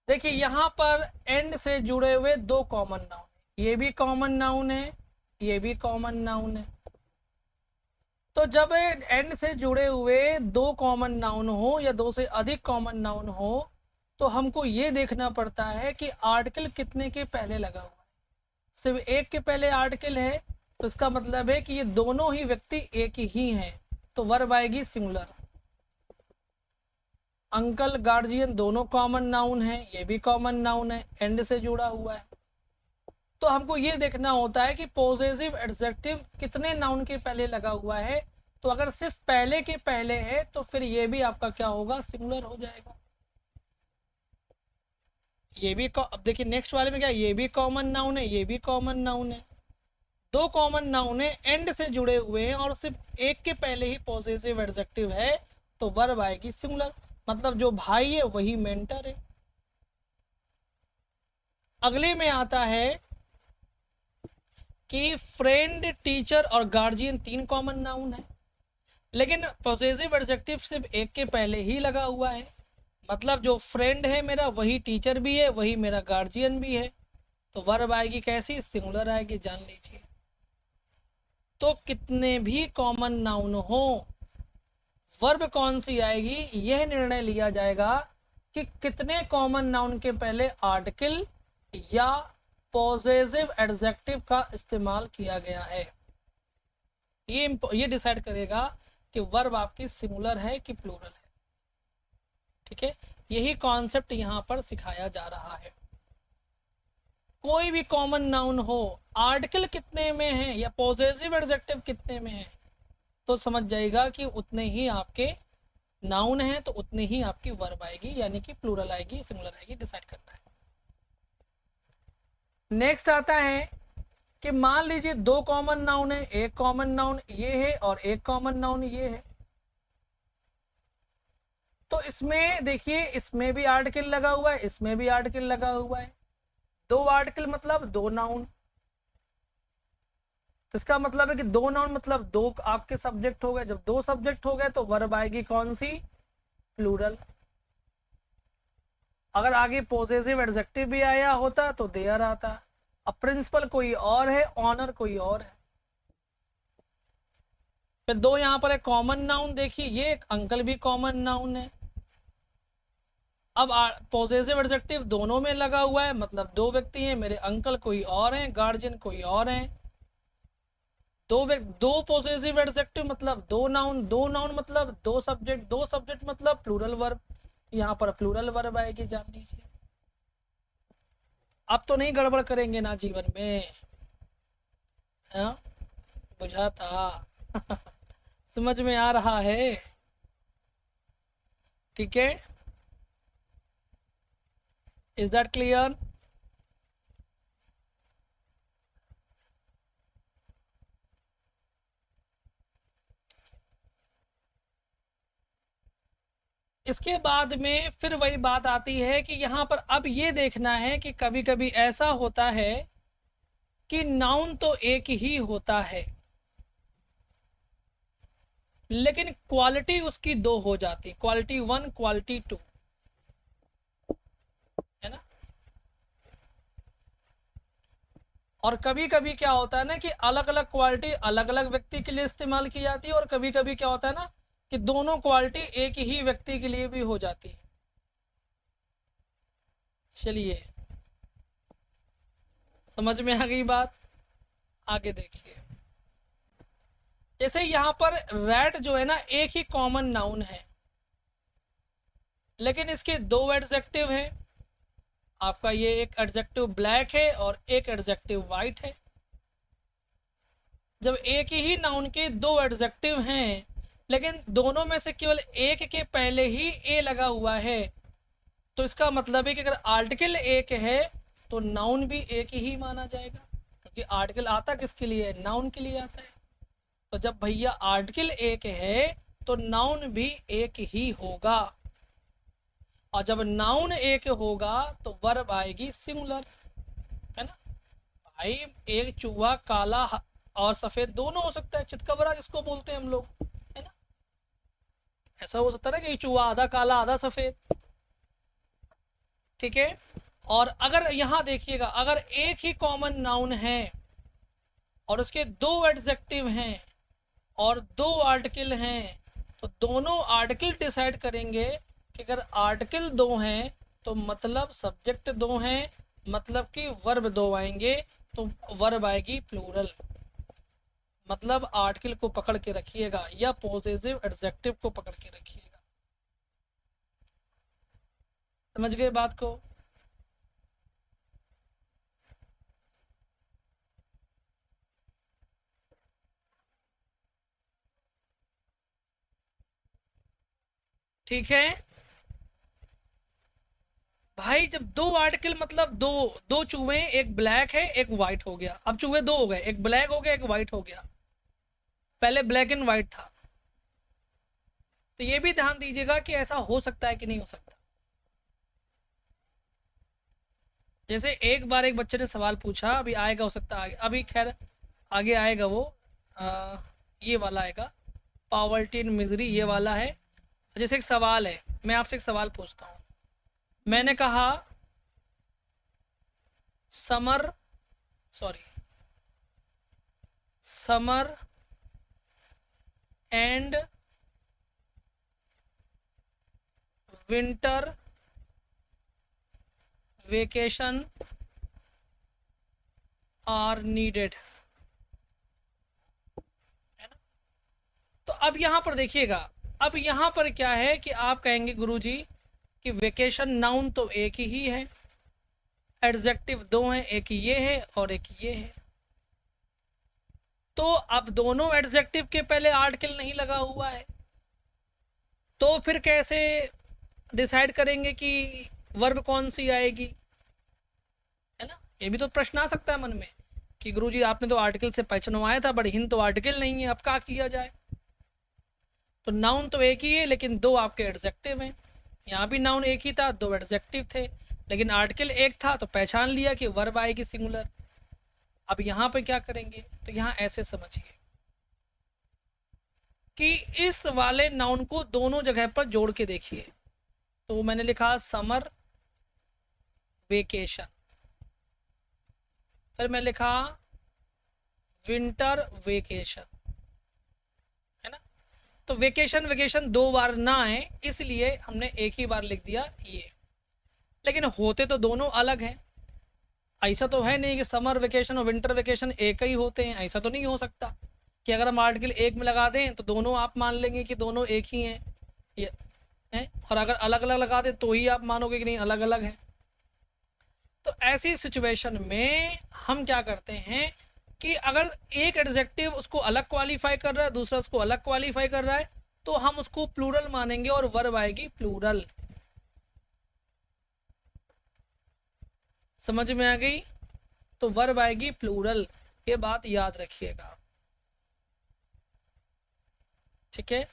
देखिए यहाँ पर एंड से जुड़े हुए दो कॉमन नाउन, ये भी कॉमन नाउन है ये भी कॉमन नाउन है। तो जब एंड से जुड़े हुए दो कॉमन नाउन हो या दो से अधिक कॉमन नाउन हो तो हमको ये देखना पड़ता है कि आर्टिकल कितने के पहले लगा हुआ है। सिर्फ एक के पहले आर्टिकल है तो इसका मतलब है कि ये दोनों ही व्यक्ति एक ही हैं, तो वर्ब आएगी सिंगुलर। अंकल गार्जियन दोनों कॉमन नाउन है, ये भी कॉमन नाउन है, एंड से जुड़ा हुआ है। तो हमको ये देखना होता है कि पॉजेसिव एडजेक्टिव कितने नाउन के पहले लगा हुआ है। तो अगर सिर्फ पहले के पहले है तो फिर ये भी आपका क्या होगा? सिंगुलर हो जाएगा। ये भी अब देखिए नेक्स्ट वाले में क्या, ये भी कॉमन नाउन है ये भी कॉमन नाउन है, दो कॉमन नाउन है, एंड से जुड़े हुए हैं और सिर्फ एक के पहले ही पॉसेसिव एडजेक्टिव है, तो वर्ब आएगी सिंगुलर। मतलब जो भाई है वही मेंटर है। अगले में आता है कि फ्रेंड, टीचर और गार्जियन तीन कॉमन नाउन है, लेकिन पॉसेसिव एडजेक्टिव सिर्फ एक के पहले ही लगा हुआ है। मतलब जो फ्रेंड है मेरा वही टीचर भी है, वही मेरा गार्जियन भी है, तो वर्ब आएगी कैसी? सिंगुलर आएगी, जान लीजिए। तो कितने भी कॉमन नाउन हो, वर्ब कौन सी आएगी यह निर्णय लिया जाएगा कि कितने कॉमन नाउन के पहले आर्टिकल या पॉसेसिव एडजेक्टिव का इस्तेमाल किया गया है। ये डिसाइड करेगा कि वर्ब आपकी सिंगुलर है कि प्लूरल है। ठीक है, यही कॉन्सेप्ट यहां पर सिखाया जा रहा है। कोई भी कॉमन नाउन हो, आर्टिकल कितने में है या पॉसेसिव एडजेक्टिव कितने में है, तो समझ जाएगा कि उतने ही आपके नाउन है, तो उतने ही आपकी वर्ब आएगी, यानी कि प्लूरल आएगी सिंगुलर आएगी, डिसाइड करना है। नेक्स्ट आता है कि मान लीजिए दो कॉमन नाउन है, एक कॉमन नाउन ये है और एक कॉमन नाउन ये है। तो इसमें देखिए, इसमें भी आर्टिकल लगा हुआ है, इसमें भी आर्टिकल लगा हुआ है। दो आर्टिकल मतलब दो नाउन, तो इसका मतलब है कि दो नाउन मतलब दो आपके सब्जेक्ट हो गए। जब दो सब्जेक्ट हो गए तो वर्ब आएगी कौन सी? प्लूरल। अगर आगे पॉसेसिव एडजेक्टिव भी आया होता तो देयर आता। अब प्रिंसिपल कोई और है, ऑनर कोई और है। फिर दो यहां पर है कॉमन नाउन, देखिए ये एक अंकल भी कॉमन नाउन है। अब पॉसेसिव एडजेक्टिव दोनों में लगा हुआ है, मतलब दो व्यक्ति हैं, मेरे अंकल कोई और हैं, गार्जियन कोई और हैं। दो पॉसेसिव एडजेक्टिव मतलब दो नाउन मतलब दो सब्जेक्ट मतलब प्लूरल वर्ब। यहाँ पर प्लूरल वर्ब आएगी, जान लीजिए। अब तो नहीं गड़बड़ करेंगे ना जीवन में, हाँ? बुझाता समझ में आ रहा है? ठीक है, इज दैट क्लियर? इसके बाद में फिर वही बात आती है कि यहाँ पर अब ये देखना है कि कभी कभी ऐसा होता है कि नाउन तो एक ही होता है, लेकिन क्वालिटी उसकी दो हो जाती, क्वालिटी वन क्वालिटी टू, है ना। और कभी कभी क्या होता है ना कि अलग अलग क्वालिटी अलग अलग व्यक्ति के लिए इस्तेमाल की जाती है, और कभी कभी क्या होता है ना कि दोनों क्वालिटी एक ही व्यक्ति के लिए भी हो जाती है। चलिए, समझ में आ गई बात? आगे देखिए, जैसे यहाँ पर रेड जो है ना एक ही कॉमन नाउन है, लेकिन इसके दो एडजेक्टिव हैं। आपका ये एक एडजेक्टिव ब्लैक है और एक एडजेक्टिव वाइट है। जब एक ही नाउन के दो एडजेक्टिव हैं, लेकिन दोनों में से केवल एक के पहले ही ए लगा हुआ है, तो इसका मतलब है कि अगर आर्टिकल एक है तो नाउन भी एक ही माना जाएगा, क्योंकि आर्टिकल आता किसके लिए है? नाउन के लिए आता है। तो जब भैया आर्टिकल एक है तो नाउन भी एक ही होगा, और जब नाउन एक होगा तो वर्ब आएगी सिंगुलर, है ना। भाई एक चूहा काला और सफेद दोनों हो सकता है, चितकबरा जिसको बोलते हैं हम लोग, है ना। ऐसा हो सकता है ना कि चूहा आधा काला आधा सफेद, ठीक है। और अगर यहां देखिएगा, अगर एक ही कॉमन नाउन है और उसके दो एडजेक्टिव हैं और दो आर्टिकल हैं, तो दोनों आर्टिकल डिसाइड करेंगे कि अगर आर्टिकल दो हैं तो मतलब सब्जेक्ट दो हैं, मतलब कि वर्ब दो आएंगे, तो वर्ब आएगी प्लूरल। मतलब आर्टिकल को पकड़ के रखिएगा या पॉसेसिव एडजेक्टिव को पकड़ के रखिएगा। समझ गए बात को? ठीक है, भाई जब दो आर्टिकल मतलब दो दो चूहे, एक ब्लैक है एक वाइट हो गया, अब चूहे दो हो गए, एक ब्लैक हो गया एक वाइट हो गया, पहले ब्लैक एंड वाइट था। तो ये भी ध्यान दीजिएगा कि ऐसा हो सकता है कि नहीं हो सकता। जैसे एक बार एक बच्चे ने सवाल पूछा, अभी आएगा हो सकता है आगे, अभी खैर आगे आएगा वो, आ, ये वाला आएगा, पॉवर्टी एंड मिजरी, ये वाला है। जैसे एक सवाल है, मैं आपसे एक सवाल पूछता हूँ, मैंने कहा summer, sorry, summer and winter vacation are needed, है ना। तो अब यहाँ पर देखिएगा, अब यहाँ पर क्या है कि आप कहेंगे गुरुजी कि वेकेशन नाउन तो एक ही है, एडजेक्टिव दो हैं, एक ये है और एक ये है। तो अब दोनों एडजेक्टिव के पहले आर्टिकल नहीं लगा हुआ है, तो फिर कैसे डिसाइड करेंगे कि वर्ब कौन सी आएगी, है ना। ये भी तो प्रश्न आ सकता है मन में कि गुरुजी आपने तो आर्टिकल से पहचानवाया था, बट हिंद तो आर्टिकल नहीं है, अब क्या किया जाए। तो नाउन तो एक ही है लेकिन दो आपके एडजेक्टिव हैं, यहाँ भी नाउन एक ही था, दो एडजेक्टिव थे, लेकिन आर्टिकल एक था तो पहचान लिया कि वर्ब आएगी सिंगुलर। अब यहाँ पे क्या करेंगे, तो यहाँ ऐसे समझिए कि इस वाले नाउन को दोनों जगह पर जोड़ के देखिए। तो मैंने लिखा समर वेकेशन, फिर मैं लिखा विंटर वेकेशन, है ना। तो वेकेशन वेकेशन दो बार ना आए इसलिए हमने एक ही बार लिख दिया ये, लेकिन होते तो दोनों अलग हैं। ऐसा तो है नहीं कि समर वेकेशन और विंटर वेकेशन एक ही होते हैं, ऐसा तो नहीं हो सकता कि अगर हम आर्टिकल एक में लगा दें तो दोनों आप मान लेंगे कि दोनों एक ही हैं, ये हैं, और अगर अलग अलग लगा दें तो ही आप मानोगे कि नहीं अलग अलग हैं। तो ऐसी सिचुएशन में हम क्या करते हैं कि अगर एक एडजेक्टिव उसको अलग क्वालिफाई कर रहा है, दूसरा उसको अलग क्वालिफाई कर रहा है, तो हम उसको प्लूरल मानेंगे और वर्ब आएगी प्लूरल। समझ में आ गई, तो वर्ब आएगी प्लूरल, ये बात याद रखिएगा, ठीक है।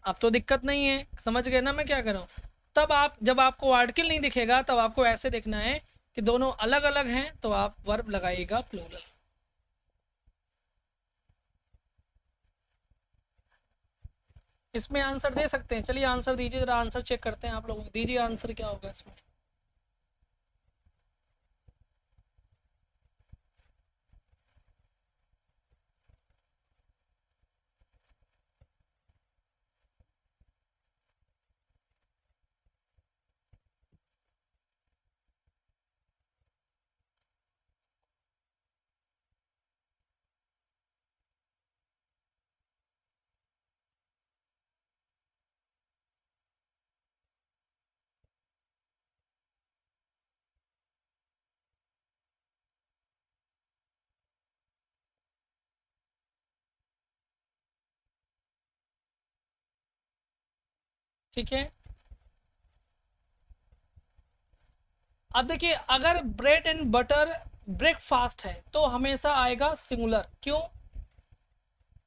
अब तो दिक्कत नहीं है, समझ गए ना मैं क्या कर रहा हूँ। तब आप जब आपको आर्टिकल नहीं दिखेगा तब आपको ऐसे देखना है कि दोनों अलग अलग हैं, तो आप वर्ब लगाइएगा प्लूरल। इसमें आंसर दे सकते हैं, चलिए आंसर दीजिए, जरा आंसर चेक करते हैं आप लोग, दीजिए आंसर क्या होगा इसमें। ठीक है, अब देखिए अगर ब्रेड एंड बटर ब्रेकफास्ट है तो हमेशा आएगा सिंगुलर, क्यों?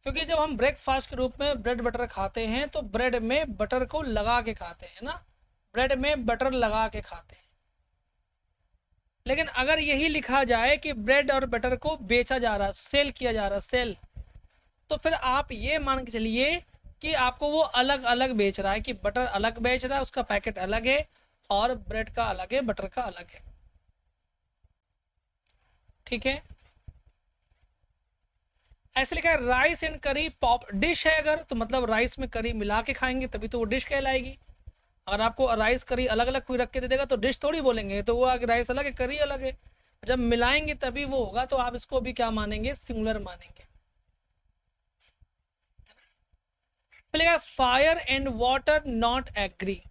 क्योंकि जब हम ब्रेकफास्ट के रूप में ब्रेड बटर खाते हैं तो ब्रेड में बटर को लगा के खाते हैं ना, ब्रेड में बटर लगा के खाते हैं। लेकिन अगर यही लिखा जाए कि ब्रेड और बटर को बेचा जा रहा, सेल किया जा रहा, सेल, तो फिर आप ये मान के चलिए कि आपको वो अलग अलग बेच रहा है, कि बटर अलग बेच रहा है, उसका पैकेट अलग है, और ब्रेड का अलग है, बटर का अलग है, ठीक है। ऐसे लिखा है राइस एंड करी पॉप डिश है, अगर तो मतलब राइस में करी मिला के खाएंगे तभी तो वो डिश कहलाएगी। अगर आपको राइस करी अलग अलग कोई रख के दे देगा तो डिश थोड़ी बोलेंगे, तो वो राइस अलग है करी अलग है, जब मिलाएंगे तभी वो होगा, तो आप इसको भी क्या मानेंगे, सिंगुलर मानेंगे। फिर fire and water not agree,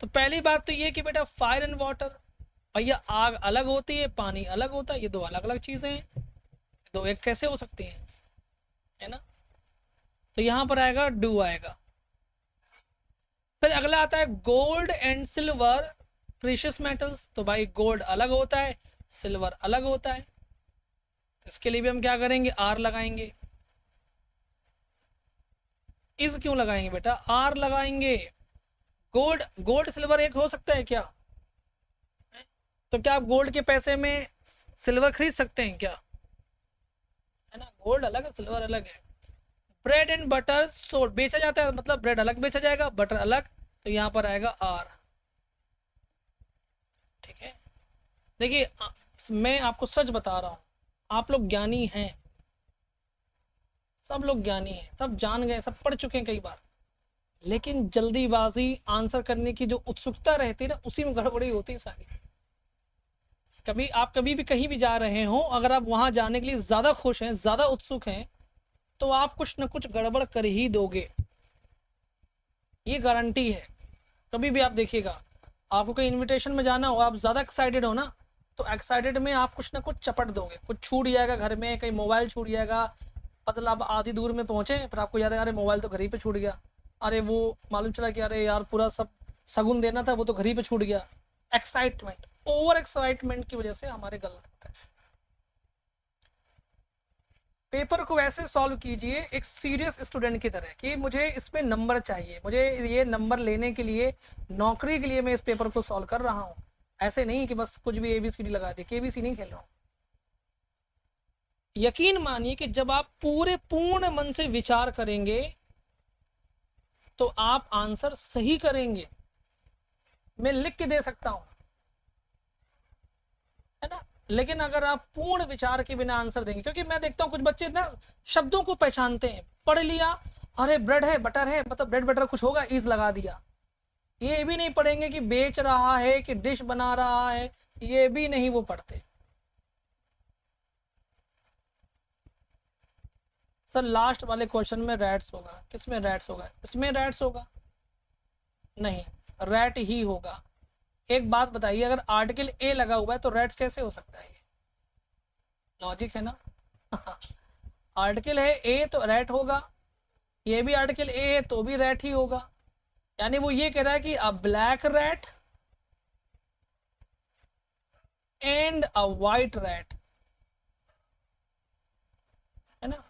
तो पहली बात तो ये कि बेटा फायर एंड वाटर, और ये आग अलग होती है पानी अलग होता है, ये दो अलग अलग चीजें हैं, दो एक कैसे हो सकती हैं, है ना। तो यहाँ पर आएगा डू आएगा, फिर अगला आता है gold and silver precious metals. तो भाई गोल्ड अलग होता है, सिल्वर अलग होता है। इसके लिए भी हम क्या करेंगे, आर लगाएंगे। इस क्यों लगाएंगे बेटा, आर लगाएंगे। गोल्ड गोल्ड सिल्वर एक हो सकता है क्या? तो क्या आप गोल्ड के पैसे में सिल्वर खरीद सकते हैं क्या? है ना, गोल्ड अलग है, सिल्वर अलग है। ब्रेड एंड बटर सोल्ड, बेचा जाता है, मतलब ब्रेड अलग बेचा जाएगा, बटर अलग, तो यहाँ पर आएगा आर। ठीक है, देखिए मैं आपको सच बता रहा हूँ, आप लोग ज्ञानी हैं, सब लोग ज्ञानी हैं, सब जान गए, सब पढ़ चुके हैं कई बार, लेकिन जल्दीबाजी आंसर करने की जो उत्सुकता रहती है ना, उसी में गड़बड़ी होती है सारी। कभी आप कभी भी कहीं भी जा रहे हो, अगर आप वहां जाने के लिए ज़्यादा खुश हैं, ज़्यादा उत्सुक हैं, तो आप कुछ ना कुछ गड़बड़ कर ही दोगे, ये गारंटी है। कभी भी आप देखिएगा, आपको कहीं इनविटेशन में जाना हो, आप ज़्यादा एक्साइटेड हो ना, तो एक्साइटेड में आप कुछ ना कुछ चपट दोगे, कुछ छूट जाएगा घर में, कहीं मोबाइल छूट जाएगा, मतलब आप आधी दूर में पहुंचे, फिर आपको याद है अरे मोबाइल तो घर ही पे छूट गया, अरे वो मालूम चला कि अरे यार पूरा सब शगुन देना था, वो तो घर ही पे छूट गया। एक्साइटमेंट, ओवर एक्साइटमेंट की वजह से हमारे गलत होता है। पेपर को वैसे सॉल्व कीजिए एक सीरियस स्टूडेंट की तरह, कि मुझे इसमें नंबर चाहिए, मुझे ये नंबर लेने के लिए, नौकरी के लिए मैं इस पेपर को सॉल्व कर रहा हूँ। ऐसे नहीं कि बस कुछ भी ABCD लगा दे, KBC नहीं खेल रहा हूँ। यकीन मानिए कि जब आप पूरे पूर्ण मन से विचार करेंगे तो आप आंसर सही करेंगे। मैं लिख के दे सकता हूं, है ना, लेकिन अगर आप पूर्ण विचार के बिना आंसर देंगे, क्योंकि मैं देखता हूं कुछ बच्चे ना शब्दों को पहचानते हैं, पढ़ लिया, अरे ब्रेड है बटर है, मतलब ब्रेड बटर कुछ होगा, इज लगा दिया। ये भी नहीं पढ़ेंगे कि बेच रहा है कि डिश बना रहा है, ये भी नहीं वो पढ़ते। सर लास्ट वाले क्वेश्चन में रैट्स होगा, किसमें रैट्स होगा, इसमें रैट्स होगा? नहीं, रैट ही होगा। एक बात बताइए, अगर आर्टिकल ए लगा हुआ है तो रैट्स कैसे हो सकता है? ये लॉजिक है ना। आर्टिकल है ए तो रैट होगा, ये भी आर्टिकल ए है तो भी रैट ही होगा। यानी वो ये कह रहा है कि अ black rat and a white rat, है ना।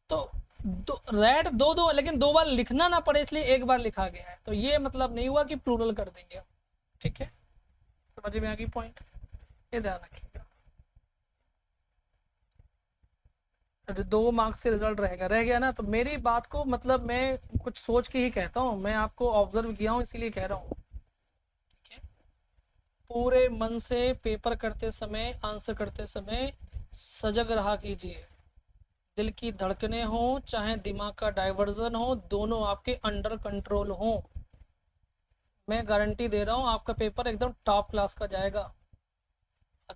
तो रैट दो दो, लेकिन दो बार लिखना ना पड़े इसलिए एक बार लिखा गया है, तो ये मतलब नहीं हुआ कि प्लूरल कर देंगे। ठीक है, समझ में आ गई पॉइंट, ये ध्यान रखिएगा। 2 मार्क्स से रिजल्ट रहेगा, रह गया ना, तो मेरी बात को मतलब मैं कुछ सोच के ही कहता हूँ, मैं आपको ऑब्जर्व किया हूँ इसीलिए कह रहा हूँ। ठीक है, पूरे मन से पेपर करते समय, आंसर करते समय सजग रहा कीजिए। दिल की धड़कनें हो चाहे दिमाग का डाइवर्जन हो, दोनों आपके अंडर कंट्रोल हो। मैं गारंटी दे रहा हूँ आपका पेपर एकदम टॉप क्लास का जाएगा।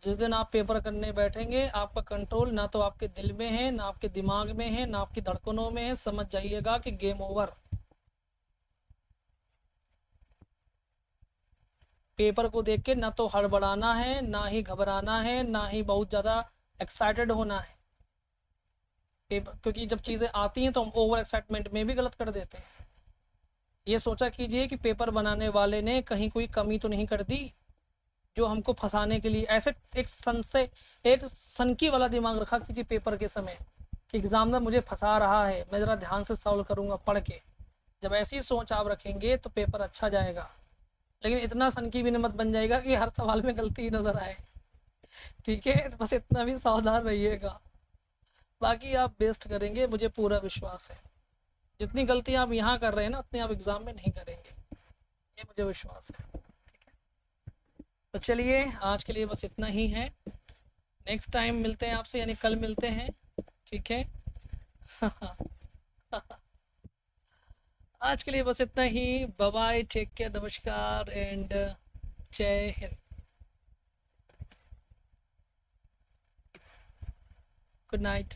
जिस दिन आप पेपर करने बैठेंगे, आपका कंट्रोल ना तो आपके दिल में है, ना आपके दिमाग में है, ना आपकी धड़कनों में है, समझ जाइएगा कि गेम ओवर। पेपर को देख के ना तो हड़बड़ाना है, ना ही घबराना है, ना ही बहुत ज़्यादा एक्साइटेड होना है। पेपर, क्योंकि जब चीज़ें आती हैं तो हम ओवर एक्साइटमेंट में भी गलत कर देते हैं। ये सोचा कीजिए कि पेपर बनाने वाले ने कहीं कोई कमी तो नहीं कर दी जो हमको फंसाने के लिए, ऐसे एक सनकी वाला दिमाग रखा कीजिए पेपर के समय कि एग्जामिनर मुझे फंसा रहा है, मैं ज़रा ध्यान से सॉल्व करूँगा पढ़ के। जब ऐसी सोच आप रखेंगे तो पेपर अच्छा जाएगा, लेकिन इतना सनकी भी मत बन जाएगा कि हर सवाल में गलती ही नज़र आए। ठीक है, तो बस इतना भी सावधान रहिएगा, बाकी आप बेस्ट करेंगे, मुझे पूरा विश्वास है। जितनी गलती आप यहाँ कर रहे हैं ना, उतनी आप एग्ज़ाम में नहीं करेंगे, ये मुझे विश्वास है। ठीक है, तो चलिए आज के लिए बस इतना ही है, नेक्स्ट टाइम मिलते हैं आपसे, यानी कल मिलते हैं। ठीक है। आज के लिए बस इतना ही, बाय बाय, टेक केयर, नमस्कार एंड जय हिंद, गुड नाइट।